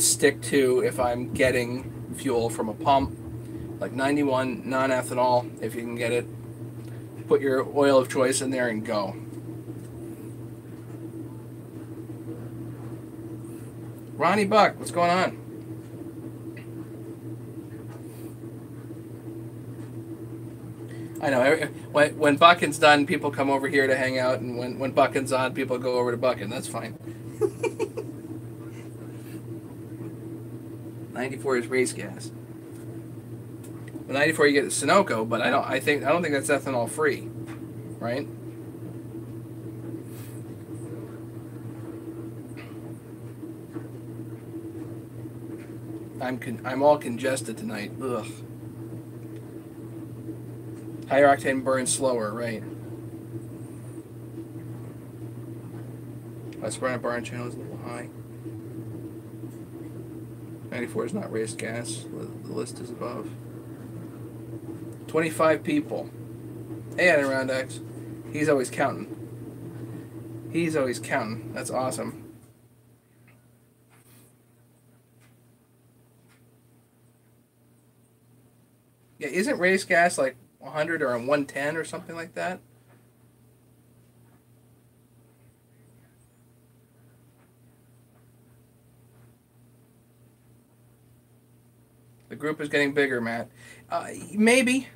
stick to if I'm getting fuel from a pump. Like 91 non-ethanol, if you can get it. Put your oil of choice in there and go. Ronnie Buck, what's going on? I know. When Buckin's done, people come over here to hang out, and when Buckin's on, people go over to Buckin. That's fine. 94 is race gas. The 94 you get at Sunoco, but I don't think that's ethanol free, right? I'm all congested tonight. Ugh. Higher octane burns slower, right? Spartan burn channel is a little high. 94 is not race gas. The list is above. 25 people. Hey, Adirondax. He's always counting. He's always counting. That's awesome. Yeah, isn't race gas like 100 or 110 or something like that? The group is getting bigger, Matt. Maybe.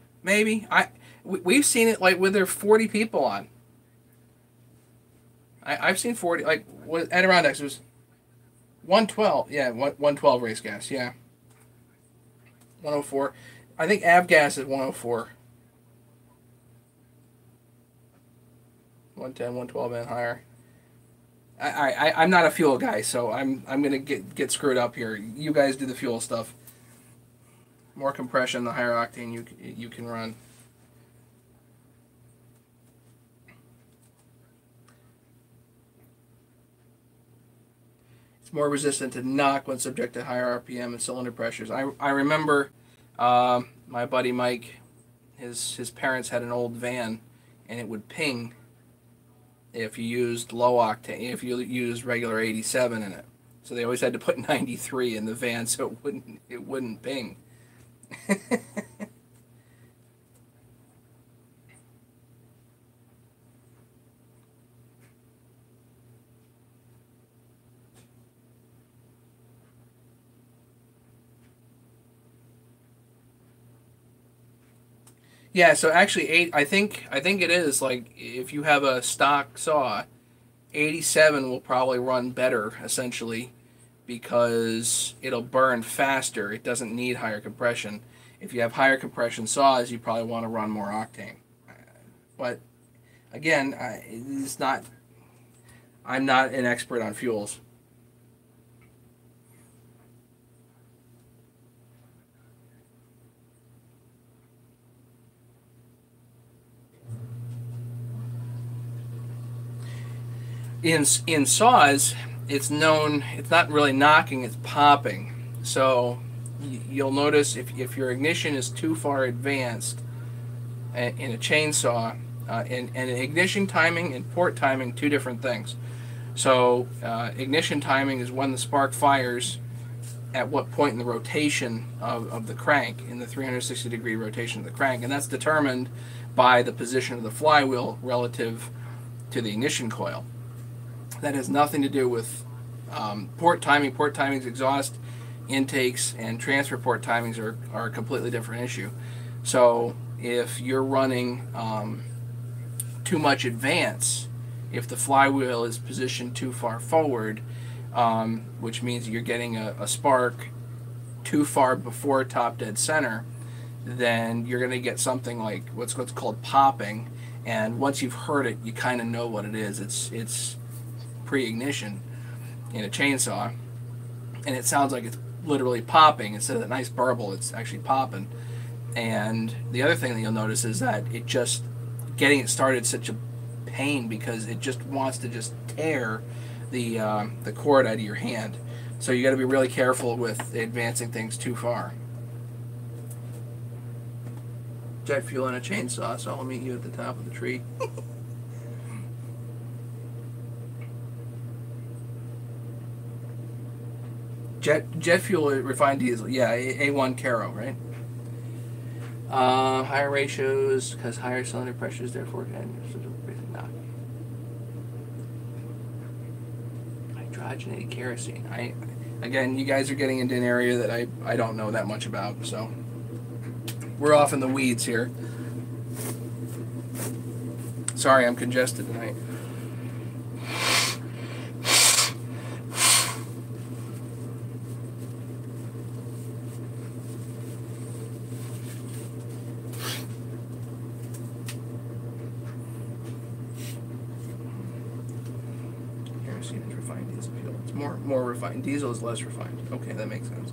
We've seen it like with there 40 people on. I've seen 40. Like what Adirondax was 112. Yeah, 112 race gas. Yeah, 104. I think Avgas is 104. 110, 112 and higher. I'm not a fuel guy, so I'm gonna get screwed up here. You guys do the fuel stuff. More compression, the higher octane you can run. It's more resistant to knock when subject to higher RPM and cylinder pressures. I remember my buddy Mike, his parents had an old van, and it would ping if you used low octane, if you used regular 87 in it. So they always had to put 93 in the van so it wouldn't ping. Yeah, so actually I think it is like if you have a stock saw, 87 will probably run better essentially because it'll burn faster. It doesn't need higher compression. If you have higher compression saws, you probably want to run more octane. But again, it's not. I'm not an expert on fuels. In saws, it's known. It's not really knocking. It's popping. So you'll notice if your ignition is too far advanced in a chainsaw, And ignition timing and port timing, two different things. So ignition timing is when the spark fires at what point in the rotation of the crank, in the 360-degree rotation of the crank, and that's determined by the position of the flywheel relative to the ignition coil. That has nothing to do with port timing. Port timings, exhaust intakes, and transfer port timings are a completely different issue. So if you're running too much advance, if the flywheel is positioned too far forward, which means you're getting a spark too far before top dead center, then you're going to get something like what's called popping. And once you've heard it, you kind of know what it is. It's pre-ignition in a chainsaw, and it sounds like it's literally popping. Instead of that nice burble, it's actually popping. And the other thing that you'll notice is that it just getting it started is such a pain because it just wants to just tear the cord out of your hand. So you got to be really careful with advancing things too far. Jet fuel and a chainsaw, so I'll meet you at the top of the tree. Jet fuel, refined diesel, yeah, A1 Caro, right? Higher ratios because higher cylinder pressures, therefore, no. Hydrogenated kerosene. Again, you guys are getting into an area that I don't know that much about, so we're off in the weeds here. Sorry, I'm congested tonight. Kerosene is refined diesel fuel. It's more refined. Diesel is less refined. Okay, that makes sense.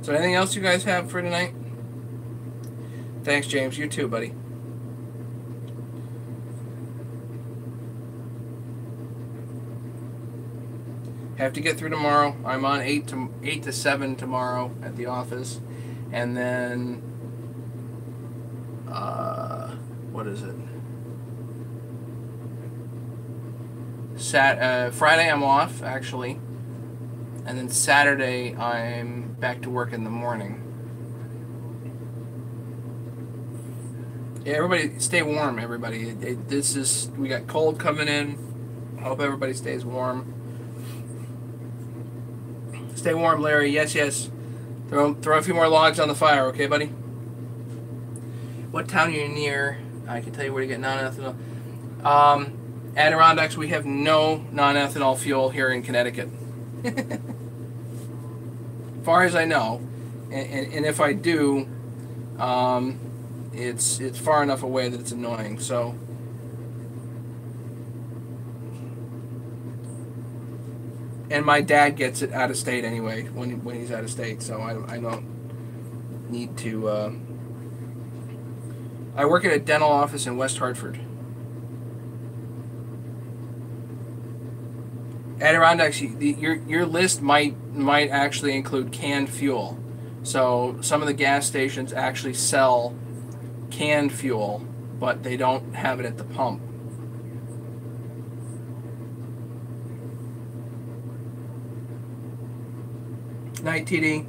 So anything else you guys have for tonight? Thanks, James. You too, buddy. Have to get through tomorrow. I'm on 8 to 7 tomorrow at the office. And then, what is it? Friday I'm off, actually. And then Saturday I'm back to work in the morning. Yeah, everybody stay warm, everybody. We got cold coming in. Hope everybody stays warm. Stay warm, Larry. Yes, yes. Throw a few more logs on the fire, okay, buddy? What town are you near? I can tell you where to get non-ethanol. Adirondacks, we have no non-ethanol fuel here in Connecticut. Far as I know, and if I do, it's far enough away that it's annoying. So, and my dad gets it out of state anyway when he's out of state, so I don't need to. I work at a dental office in West Hartford. Adirondacks, your list might actually include canned fuel. So some of the gas stations actually sell canned fuel, but they don't have it at the pump. Night, TD.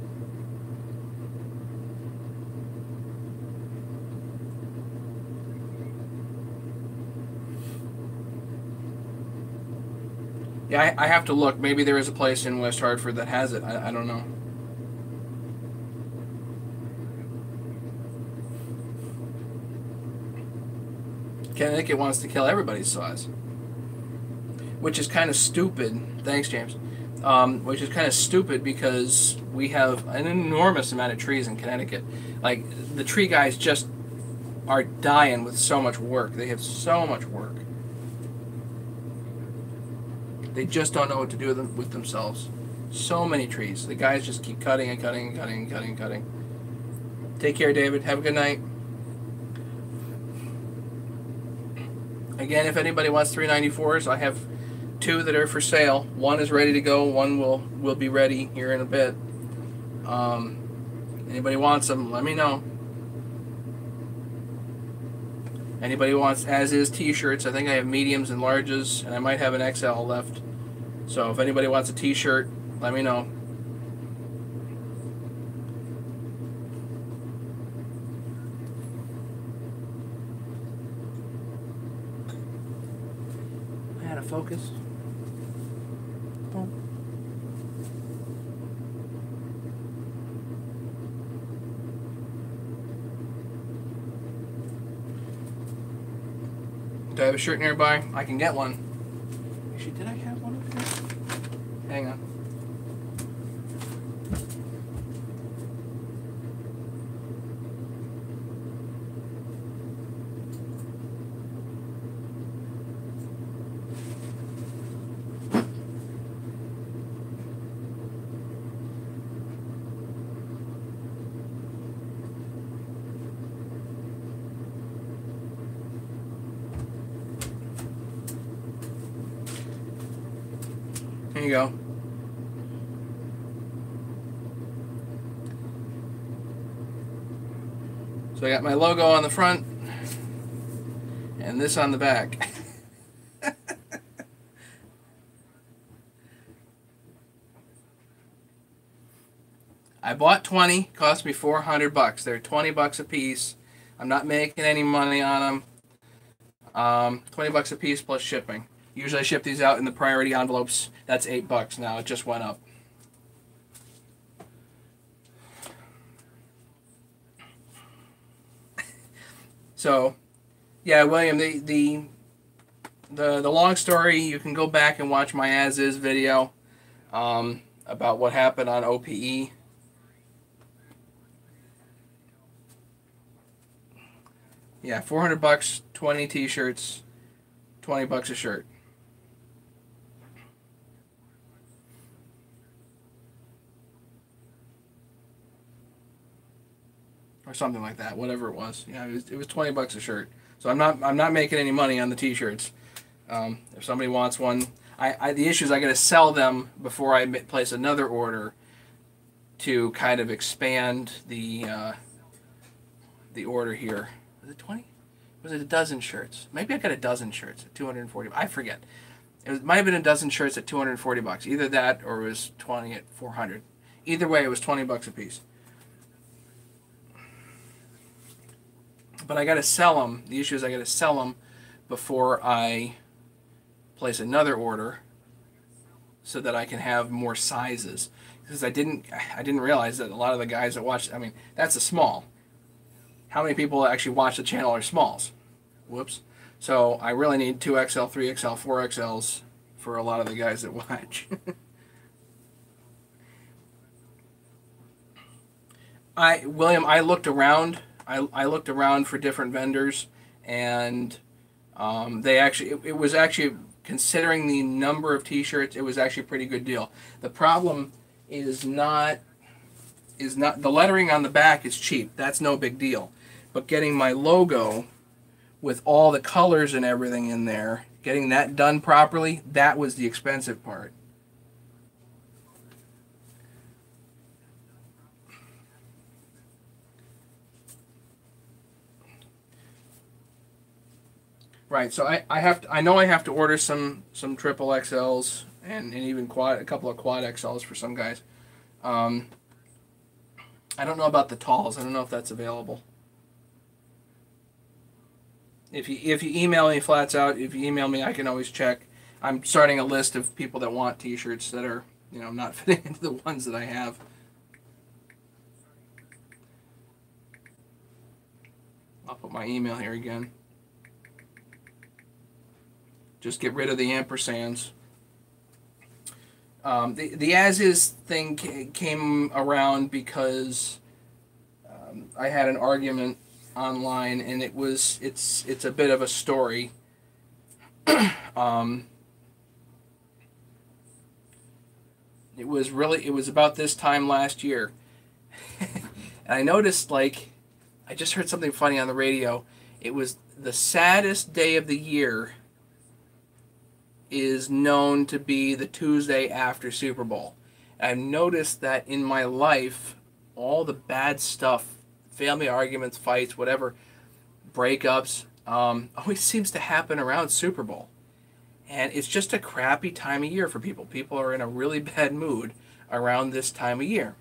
Yeah, I have to look. Maybe there is a place in West Hartford that has it. I don't know. Connecticut wants to kill everybody's saws, which is kind of stupid. Thanks, James. Which is kind of stupid because we have an enormous amount of trees in Connecticut. Like, the tree guys just are dying with so much work. They have so much work. They just don't know what to do with themselves. So many trees. The guys just keep cutting and cutting and cutting and cutting and cutting. Take care, David. Have a good night. Again, if anybody wants 394s, I have 2 that are for sale. One is ready to go. One will be ready here in a bit. Anybody wants them, let me know. Anybody wants as-is t-shirts, I think I have mediums and larges, and I might have an XL left. So if anybody wants a t-shirt, let me know. I had a focus. Oh. Do I have a shirt nearby? I can get one. Actually, did I have one up here? Hang on. Here you go. So I got my logo on the front and this on the back. I bought 20, cost me $400. They're 20 bucks a piece. I'm not making any money on them. 20 bucks a piece plus shipping. Usually I ship these out in the priority envelopes. That's $8 now. It just went up. So, yeah, William, the long story, you can go back and watch my as-is video about what happened on OPE. Yeah, $400, 20 t-shirts, 20 bucks a shirt. Or something like that, whatever it was. Yeah, it was 20 bucks a shirt. So I'm not making any money on the t-shirts. If somebody wants one, the issue is I got to sell them before I place another order to kind of expand the order here. Was it 20? Was it a dozen shirts? Maybe I got a dozen shirts at 240. I forget. It might have been a dozen shirts at 240 bucks. Either that or it was 20 at 400. Either way, it was 20 bucks a piece. But I got to sell them. The issue is I got to sell them before I place another order so that I can have more sizes. Because I didn't realize that a lot of the guys that watch, I mean, that's a small. How many people actually watch the channel are smalls? Whoops. So I really need 2XL, 3XL, 4XLs for a lot of the guys that watch. William, I looked around. I looked around for different vendors, and they actually it was actually, considering the number of t-shirts, it was actually a pretty good deal. The problem is not the lettering on the back is cheap. That's no big deal. But getting my logo with all the colors and everything in there, getting that done properly, that was the expensive part. Right, so I know I have to order some triple XLs and even a couple of quad XLs for some guys. I don't know about the talls. I don't know if that's available. If you email me flats out, if you email me, I can always check. I'm starting a list of people that want t-shirts that are, not fitting into the ones that I have. I'll put my email here again. Just get rid of the ampersands. The as-is thing came around because I had an argument online, and it's a bit of a story. It was about this time last year. And I noticed, like, I just heard something funny on the radio. It was the saddest day of the year is known to be the Tuesday after Super Bowl. I've noticed that in my life, all the bad stuff, family arguments, fights, whatever, breakups, always seems to happen around Super Bowl. And it's just a crappy time of year for people. People are in a really bad mood around this time of year.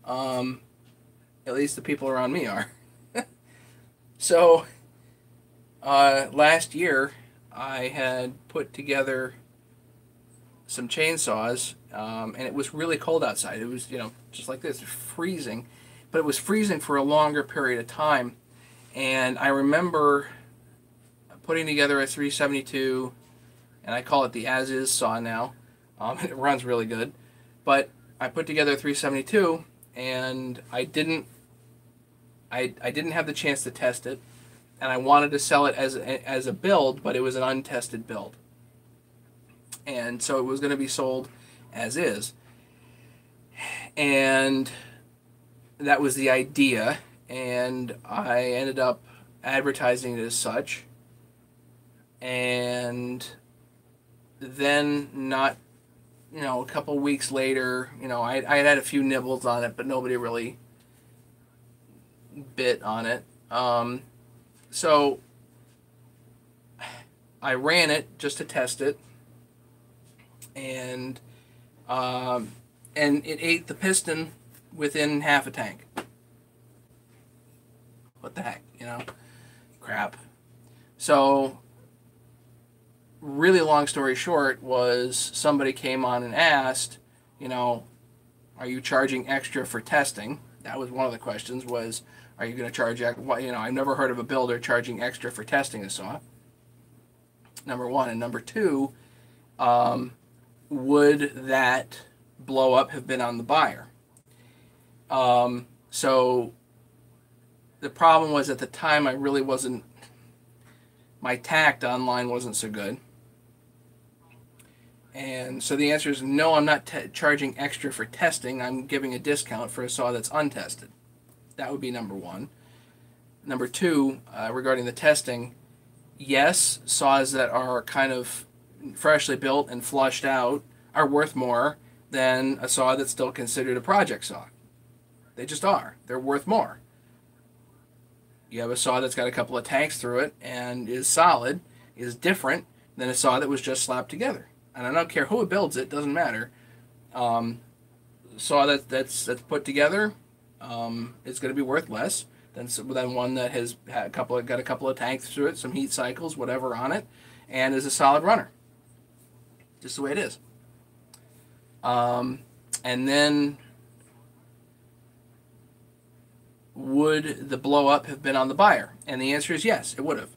At least the people around me are. So, last year, I had put together some chainsaws, and it was really cold outside. It was, just like this, freezing. But it was freezing for a longer period of time. And I remember putting together a 372, and I call it the as-is saw now. It runs really good. But I put together a 372, and I didn't have the chance to test it, and I wanted to sell it as a build, but it was an untested build. And so it was going to be sold as is. And that was the idea, and I ended up advertising it as such. And then a couple weeks later, I had a few nibbles on it, but nobody really bit on it. So I ran it just to test it, and it ate the piston within half a tank. What the heck, crap. So, really long story short was somebody came on and asked, are you charging extra for testing? That was one of the questions, was, are you going to charge, I've never heard of a builder charging extra for testing a saw. Number one. And number two, would that blow up have been on the buyer? So the problem was, at the time, my tact online wasn't so good. And so the answer is no, I'm not charging extra for testing. I'm giving a discount for a saw that's untested. That would be number one. Number two, regarding the testing, yes, saws that are kind of freshly built and flushed out are worth more than a saw that's still considered a project saw. They just are. They're worth more. You have a saw that's got a couple of tanks through it and is solid, is different than a saw that was just slapped together. And I don't care who builds it, doesn't matter. Saw that's put together, it's going to be worth less than one that has got a couple of tanks through it, some heat cycles, whatever on it, and is a solid runner. Just the way it is. And then, would the blow up have been on the buyer? And the answer is yes, it would have.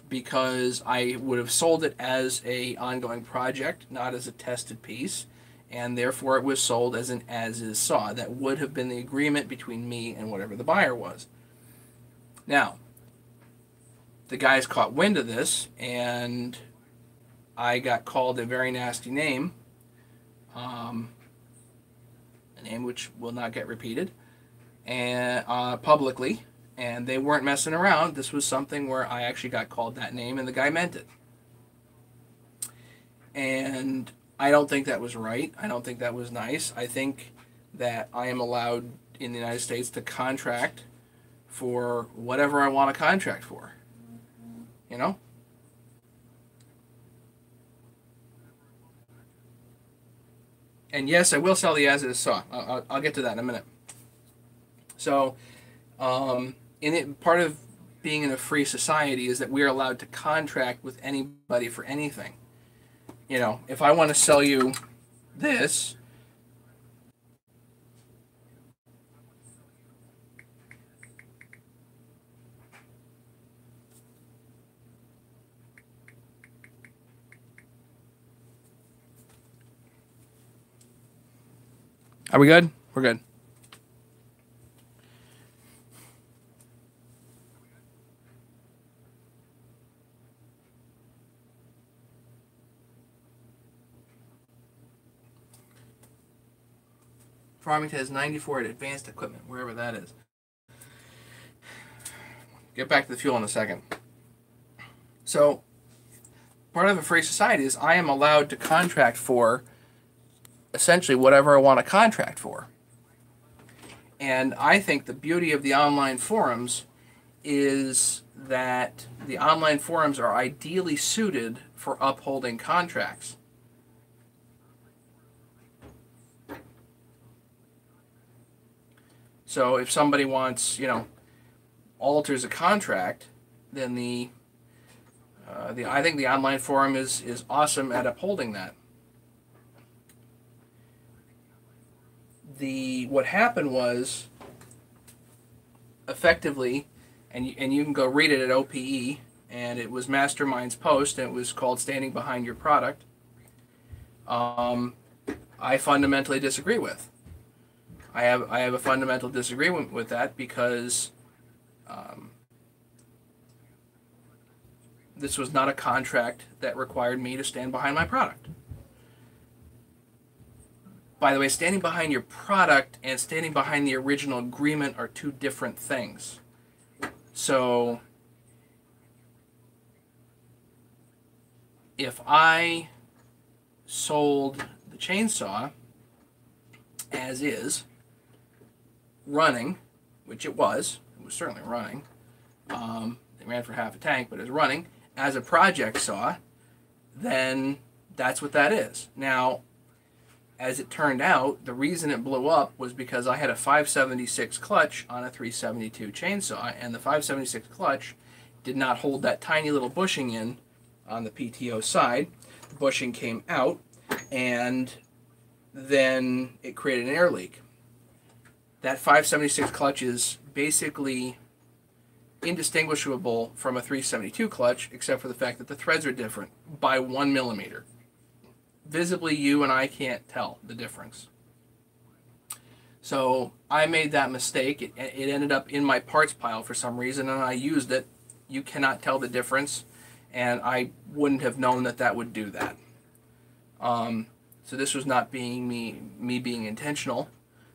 Because I would have sold it as a ongoing project, not as a tested piece, and therefore it was sold as an as-is saw. That would have been the agreement between me and whatever the buyer was. Now, the guys caught wind of this, and I got called a very nasty name, a name which will not get repeated, and publicly. And they weren't messing around. This was something where I actually got called that name, and the guy meant it. And I don't think that was right. I don't think that was nice. I think that I am allowed in the United States to contract for whatever I want to contract for. And yes, I will sell the as-is saw. I'll get to that in a minute. So, part of being in a free society is that we're allowed to contract with anybody for anything. If I want to sell you this, are we good? We're good. Farmington has 94 at Advanced Equipment, wherever that is. Get back to the fuel in a second. So, part of a free society is I am allowed to contract for essentially whatever I want to contract for. And I think the beauty of the online forums is that the online forums are ideally suited for upholding contracts. So if somebody wants, alters a contract, then I think the online forum is awesome at upholding that. What happened was, effectively, and you can go read it at OPE, and it was Mastermind's post, and it was called "Standing Behind Your Product." I fundamentally disagree with. I have a fundamental disagreement with that because this was not a contract that required me to stand behind my product. By the way, standing behind your product and standing behind the original agreement are two different things. So, if I sold the chainsaw as is, running, which it was certainly running, it ran for half a tank, but it was running, as a project saw, then that's what that is. Now, as it turned out, the reason it blew up was because I had a 576 clutch on a 372 chainsaw, and the 576 clutch did not hold that tiny little bushing in on the PTO side. The bushing came out, and then it created an air leak. That 576 clutch is basically indistinguishable from a 372 clutch, except for the fact that the threads are different by 1 millimeter. Visibly, you and I can't tell the difference. So I made that mistake. It ended up in my parts pile for some reason, and I used it. You cannot tell the difference, and I wouldn't have known that that would do that. So this was not being me being intentional.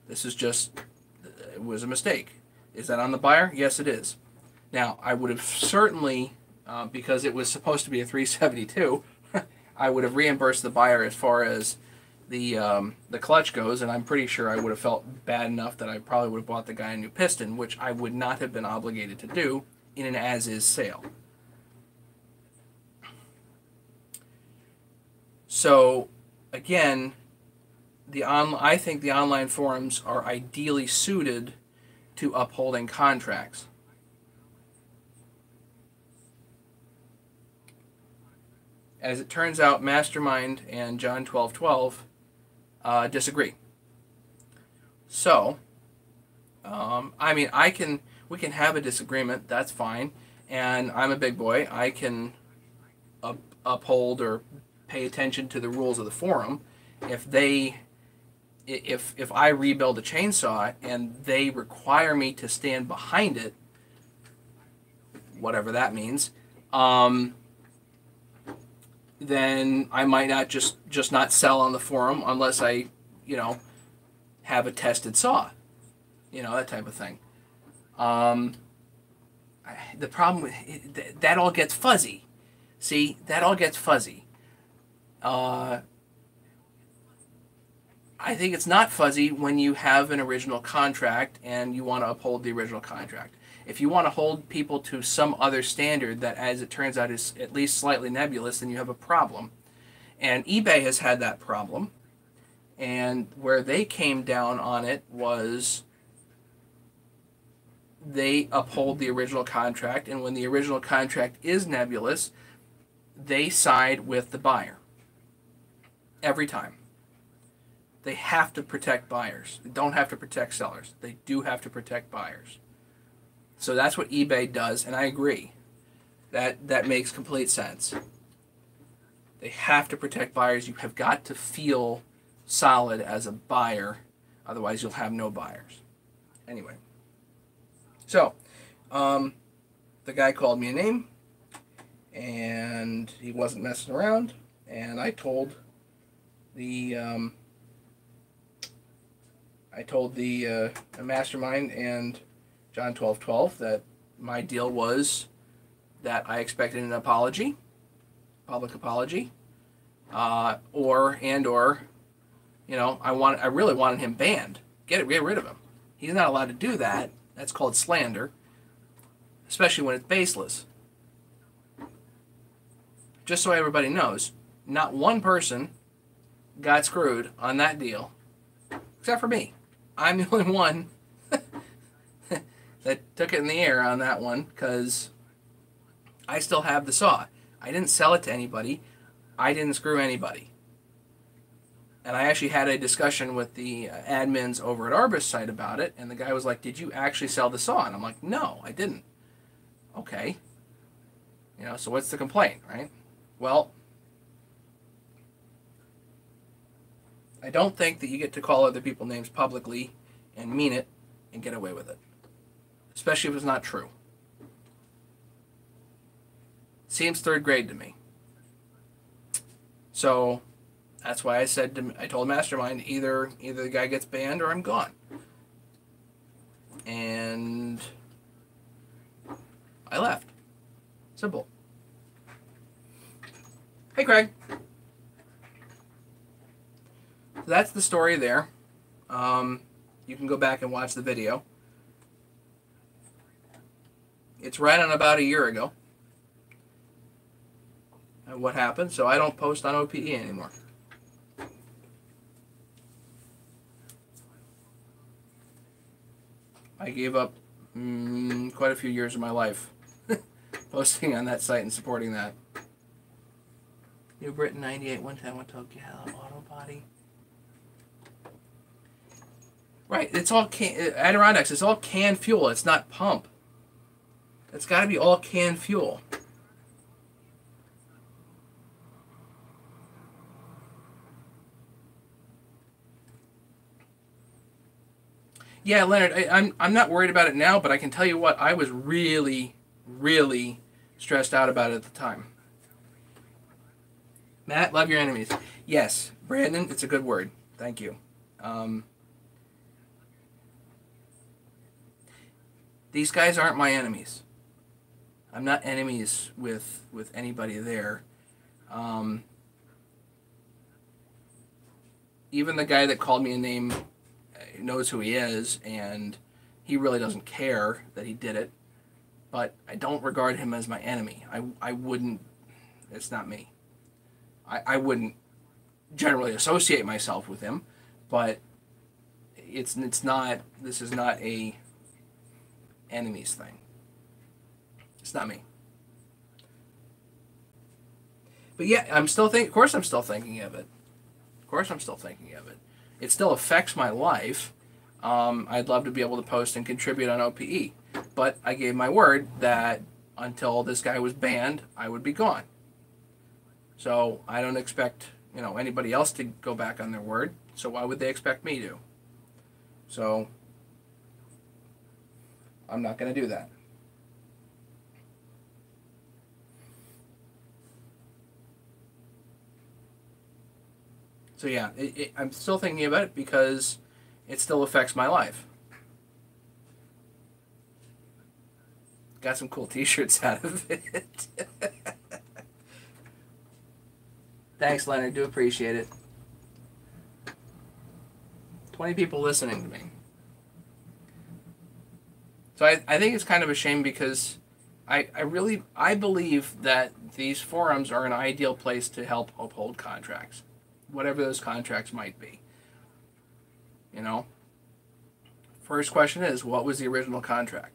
This is just, it was a mistake. Is that on the buyer? Yes, it is. Now, I would have certainly, because it was supposed to be a 372, I would have reimbursed the buyer as far as the clutch goes, and I'm pretty sure I would have felt bad enough that I probably would have bought the guy a new piston, which I would not have been obligated to do in an as-is sale. So, again, I think the online forums are ideally suited to upholding contracts. As it turns out, Mastermind and John 1212 disagree. So, I mean, we can have a disagreement. That's fine, and I'm a big boy. I can uphold or pay attention to the rules of the forum. If I rebuild a chainsaw and they require me to stand behind it, whatever that means, then I might not just not sell on the forum unless I, have a tested saw, that type of thing. The problem with that all gets fuzzy. See, that all gets fuzzy. I think it's not fuzzy when you have an original contract and you want to uphold the original contract. If you want to hold people to some other standard that, as it turns out, is at least slightly nebulous, then you have a problem. And eBay has had that problem. And where they came down on it was they uphold the original contract, and when the original contract is nebulous, they side with the buyer. Every time. They have to protect buyers. They don't have to protect sellers. They do have to protect buyers. So that's what eBay does, and I agree. That makes complete sense. They have to protect buyers. You have got to feel solid as a buyer, otherwise you'll have no buyers. Anyway. So, the guy called me a name, and he wasn't messing around, and I told the I told the mastermind and John 12:12 that my deal was that I expected an apology, public apology, or I really wanted him banned. Get rid of him. He's not allowed to do that. That's called slander, especially when it's baseless. Just so everybody knows, not one person got screwed on that deal, except for me. I'm the only one that took it in the air on that one, because I still have the saw. I didn't sell it to anybody. I didn't screw anybody. And I actually had a discussion with the admins over at Arbus site about it, and the guy was like, "Did you actually sell the saw?" And I'm like, "No, I didn't." Okay. So what's the complaint, right? Well, I don't think that you get to call other people names publicly and mean it and get away with it. Especially if it's not true. Seems third grade to me. So that's why I told Mastermind, either the guy gets banned or I'm gone. And I left. Simple. Hey, Craig. So that's the story there. You can go back and watch the video. It's right on about a year ago. What happened? So I don't post on OPE anymore. I gave up quite a few years of my life posting on that site and supporting that. New Britain 98 110 Tokyo auto body. Right, it's all Adirondacks. It's all canned fuel. It's not pump. It's got to be all canned fuel. Yeah, Leonard, I'm not worried about it now, but I can tell you what, I was really, really stressed out about it at the time. Matt, love your enemies. Yes, Brandon, it's a good word. Thank you. These guys aren't my enemies. I'm not enemies with anybody there. Even the guy that called me a name knows who he is, and he really doesn't care that he did it. But I don't regard him as my enemy. I wouldn't. It's not me. I wouldn't generally associate myself with him, but it's not. This is not a enemies thing. It's not me. But yeah, I'm still thinking. Of course, I'm still thinking of it. Of course, I'm still thinking of it. It still affects my life. I'd love to be able to post and contribute on OPE, but I gave my word that until this guy was banned, I would be gone. So I don't expect anybody else to go back on their word. So why would they expect me to? So I'm not going to do that. So yeah, I'm still thinking about it because it still affects my life. Got some cool t-shirts out of it. Thanks, Leonard. Do appreciate it. 20 people listening to me. So I think it's kind of a shame because I believe that these forums are an ideal place to help uphold contracts, whatever those contracts might be. First question is, what was the original contract?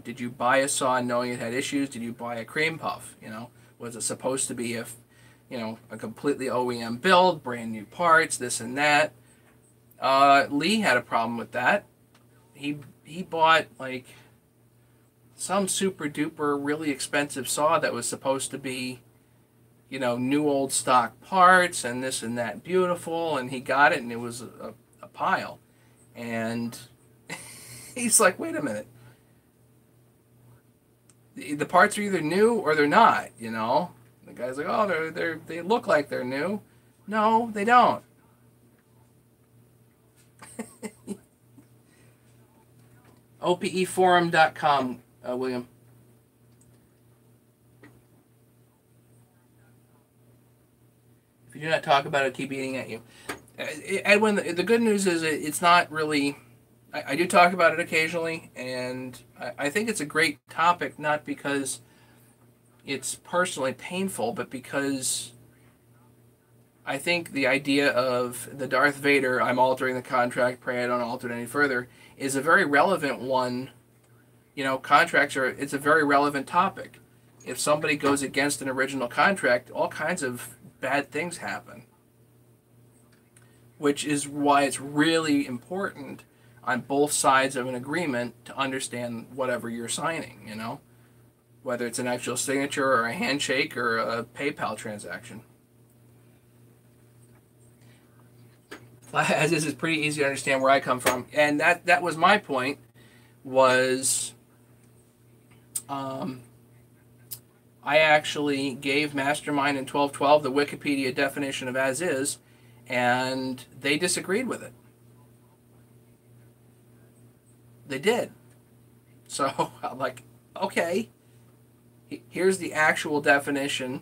Did you buy a saw knowing it had issues? Did you buy a cream puff? Was it supposed to be a completely OEM build, brand new parts, this and that? Lee had a problem with that. He bought like some super duper really expensive saw that was supposed to be new old stock parts and this and that beautiful, and he got it and it was a pile. And he's like, wait a minute. The parts are either new or they're not, The guy's like, oh, they look like they're new. No, they don't. OPEforum.com, William. If you do not talk about it, keep eating at you. Edwin, the good news is it's not really... I do talk about it occasionally, and I think it's a great topic, not because it's personally painful, but because I think the idea of the Darth Vader, I'm altering the contract, pray I don't alter it any further, is a very relevant one. You know, contracts it's a very relevant topic. If somebody goes against an original contract, all kinds of bad things happen. Which is why it's really important on both sides of an agreement to understand whatever you're signing, you know? Whether it's an actual signature or a handshake or a PayPal transaction. As this is pretty easy to understand where I come from. And that was my point, was I actually gave Mastermind in 1212 the Wikipedia definition of as is, and they disagreed with it. They did. So I'm like, okay, here's the actual definition,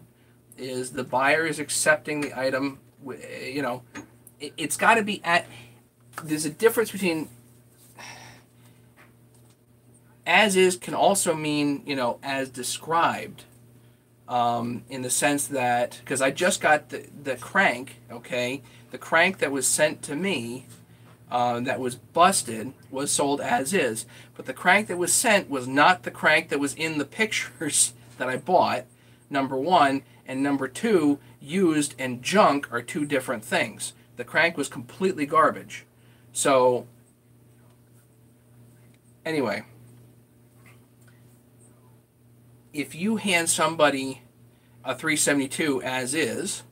is the buyer is accepting the item, you know, it's got to be at, there's a difference between, as is can also mean, you know, as described, in the sense that, because I just got the crank, okay, the crank that was sent to me, that was busted, was sold as is. But the crank that was sent was not the crank that was in the pictures that I bought, number one. And number two, used and junk are two different things. The crank was completely garbage. So, anyway, if you hand somebody a 372 as is,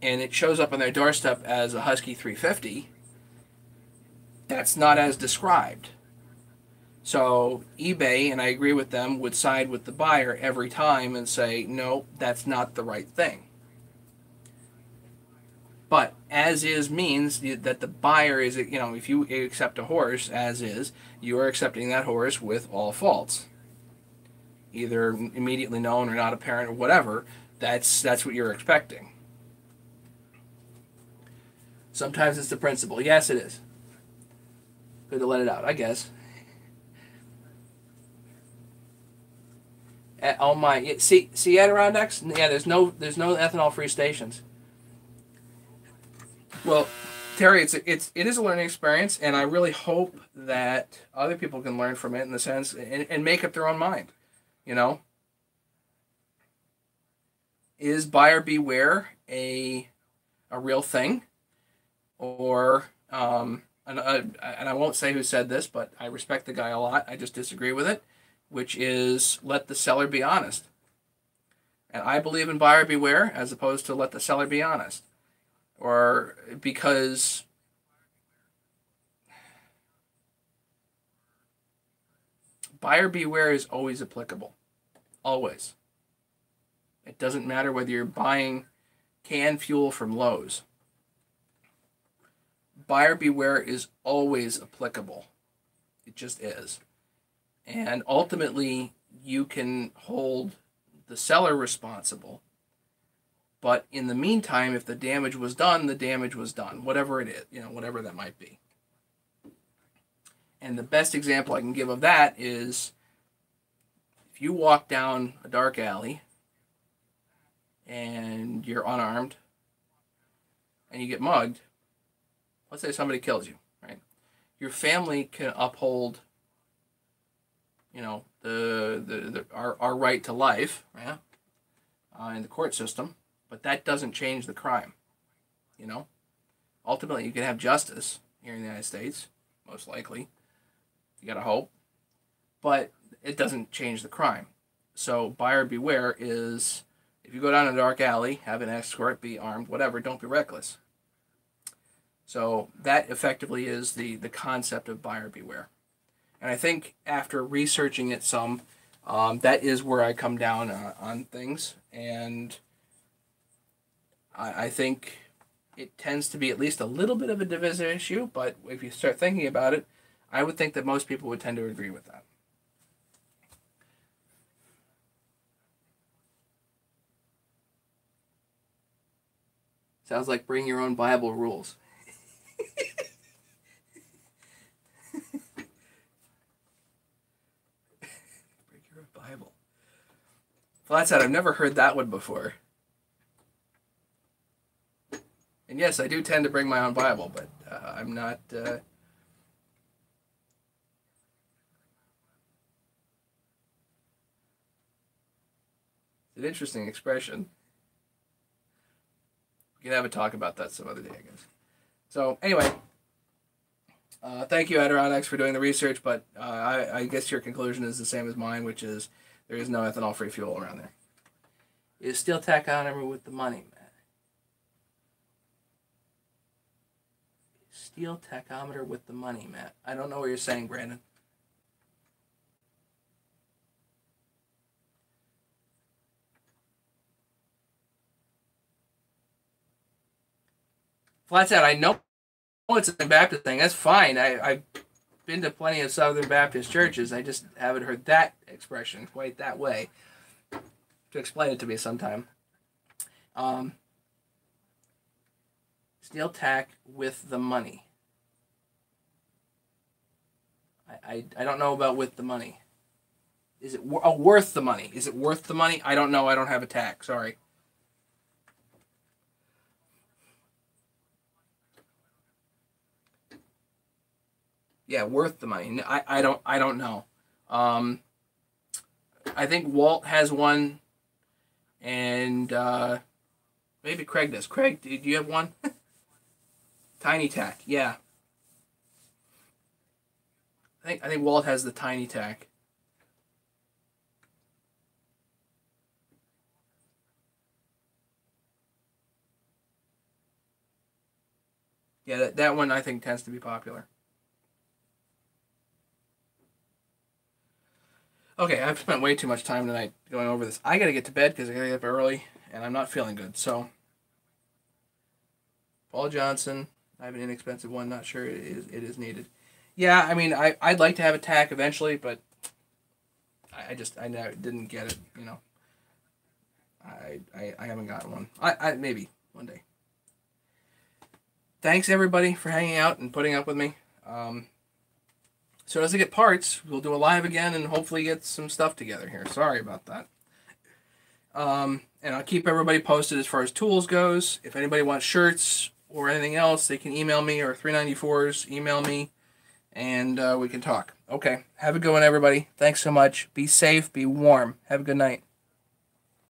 and it shows up on their doorstep as a Husky 350, that's not as described. So eBay, and I agree with them, would side with the buyer every time and say, no, that's not the right thing. But as is means that the buyer is, you know, if you accept a horse as is, you are accepting that horse with all faults, either immediately known or not apparent or whatever. That's what you're expecting. Sometimes it's the principle. Yes, it is. Good to let it out, I guess. Oh my! See Adirondacks? Yeah, there's no ethanol-free stations. Well, Terry, it is a learning experience, and I really hope that other people can learn from it in the sense and make up their own mind. You know, is buyer beware a real thing, or and I won't say who said this, but I respect the guy a lot. I just disagree with it, which is let the seller be honest. And I believe in buyer beware as opposed to let the seller be honest. Or because buyer beware is always applicable. Always. It doesn't matter whether you're buying canned fuel from Lowe's. Buyer beware is always applicable. It just is. And ultimately, you can hold the seller responsible. But in the meantime, if the damage was done, the damage was done. Whatever it is, you know, whatever that might be. And the best example I can give of that is if you walk down a dark alley and you're unarmed and you get mugged, let's say somebody kills you, right? Your family can uphold, you know, our right to life, right? In the court system, but that doesn't change the crime, you know? Ultimately, you can have justice here in the United States, most likely. You gotta hope. But it doesn't change the crime. So buyer beware is, if you go down a dark alley, have an escort, be armed, whatever, don't be reckless. So that effectively is the concept of buyer beware. And I think after researching it some, that is where I come down on things. And I think it tends to be at least a little bit of a divisive issue, but if you start thinking about it, I would think that most people would tend to agree with that. Sounds like bring your own Bible rules. Bring your own Bible. Flat said, I've never heard that one before. And yes, I do tend to bring my own Bible, but I'm not... It's an interesting expression. We can have a talk about that some other day, I guess. So, anyway, thank you, Adirondax, for doing the research, but I guess your conclusion is the same as mine, which is there is no ethanol-free fuel around there. Is steel tachometer with the money, man. Steel tachometer with the money, Matt. I don't know what you're saying, Brandon. Flats out, I know it's a Baptist thing. That's fine. I've been to plenty of Southern Baptist churches. I just haven't heard that expression quite that way. To explain it to me sometime. Steel tack with the money. I don't know about with the money. Is it worth the money? Is it worth the money? I don't know. I don't have a tack. Sorry. Yeah, worth the money. I don't know. I think Walt has one, and maybe Craig does. Craig, do you have one? Tiny tack. Yeah. I think Walt has the tiny tack. Yeah, that one I think tends to be popular. Okay, I've spent way too much time tonight going over this. I gotta get to bed because I gotta get up early, and I'm not feeling good. So, Paul Johnson, I have an inexpensive one. Not sure it is needed. Yeah, I mean, I'd like to have a tack eventually, but I never didn't get it. You know, I haven't gotten one. I maybe one day. Thanks everybody for hanging out and putting up with me. So as I get parts, we'll do a live again and hopefully get some stuff together here. Sorry about that. And I'll keep everybody posted as far as tools goes. If anybody wants shirts or anything else, they can email me, or 394s, email me, and we can talk. Okay, have a good one, everybody. Thanks so much. Be safe, be warm. Have a good night.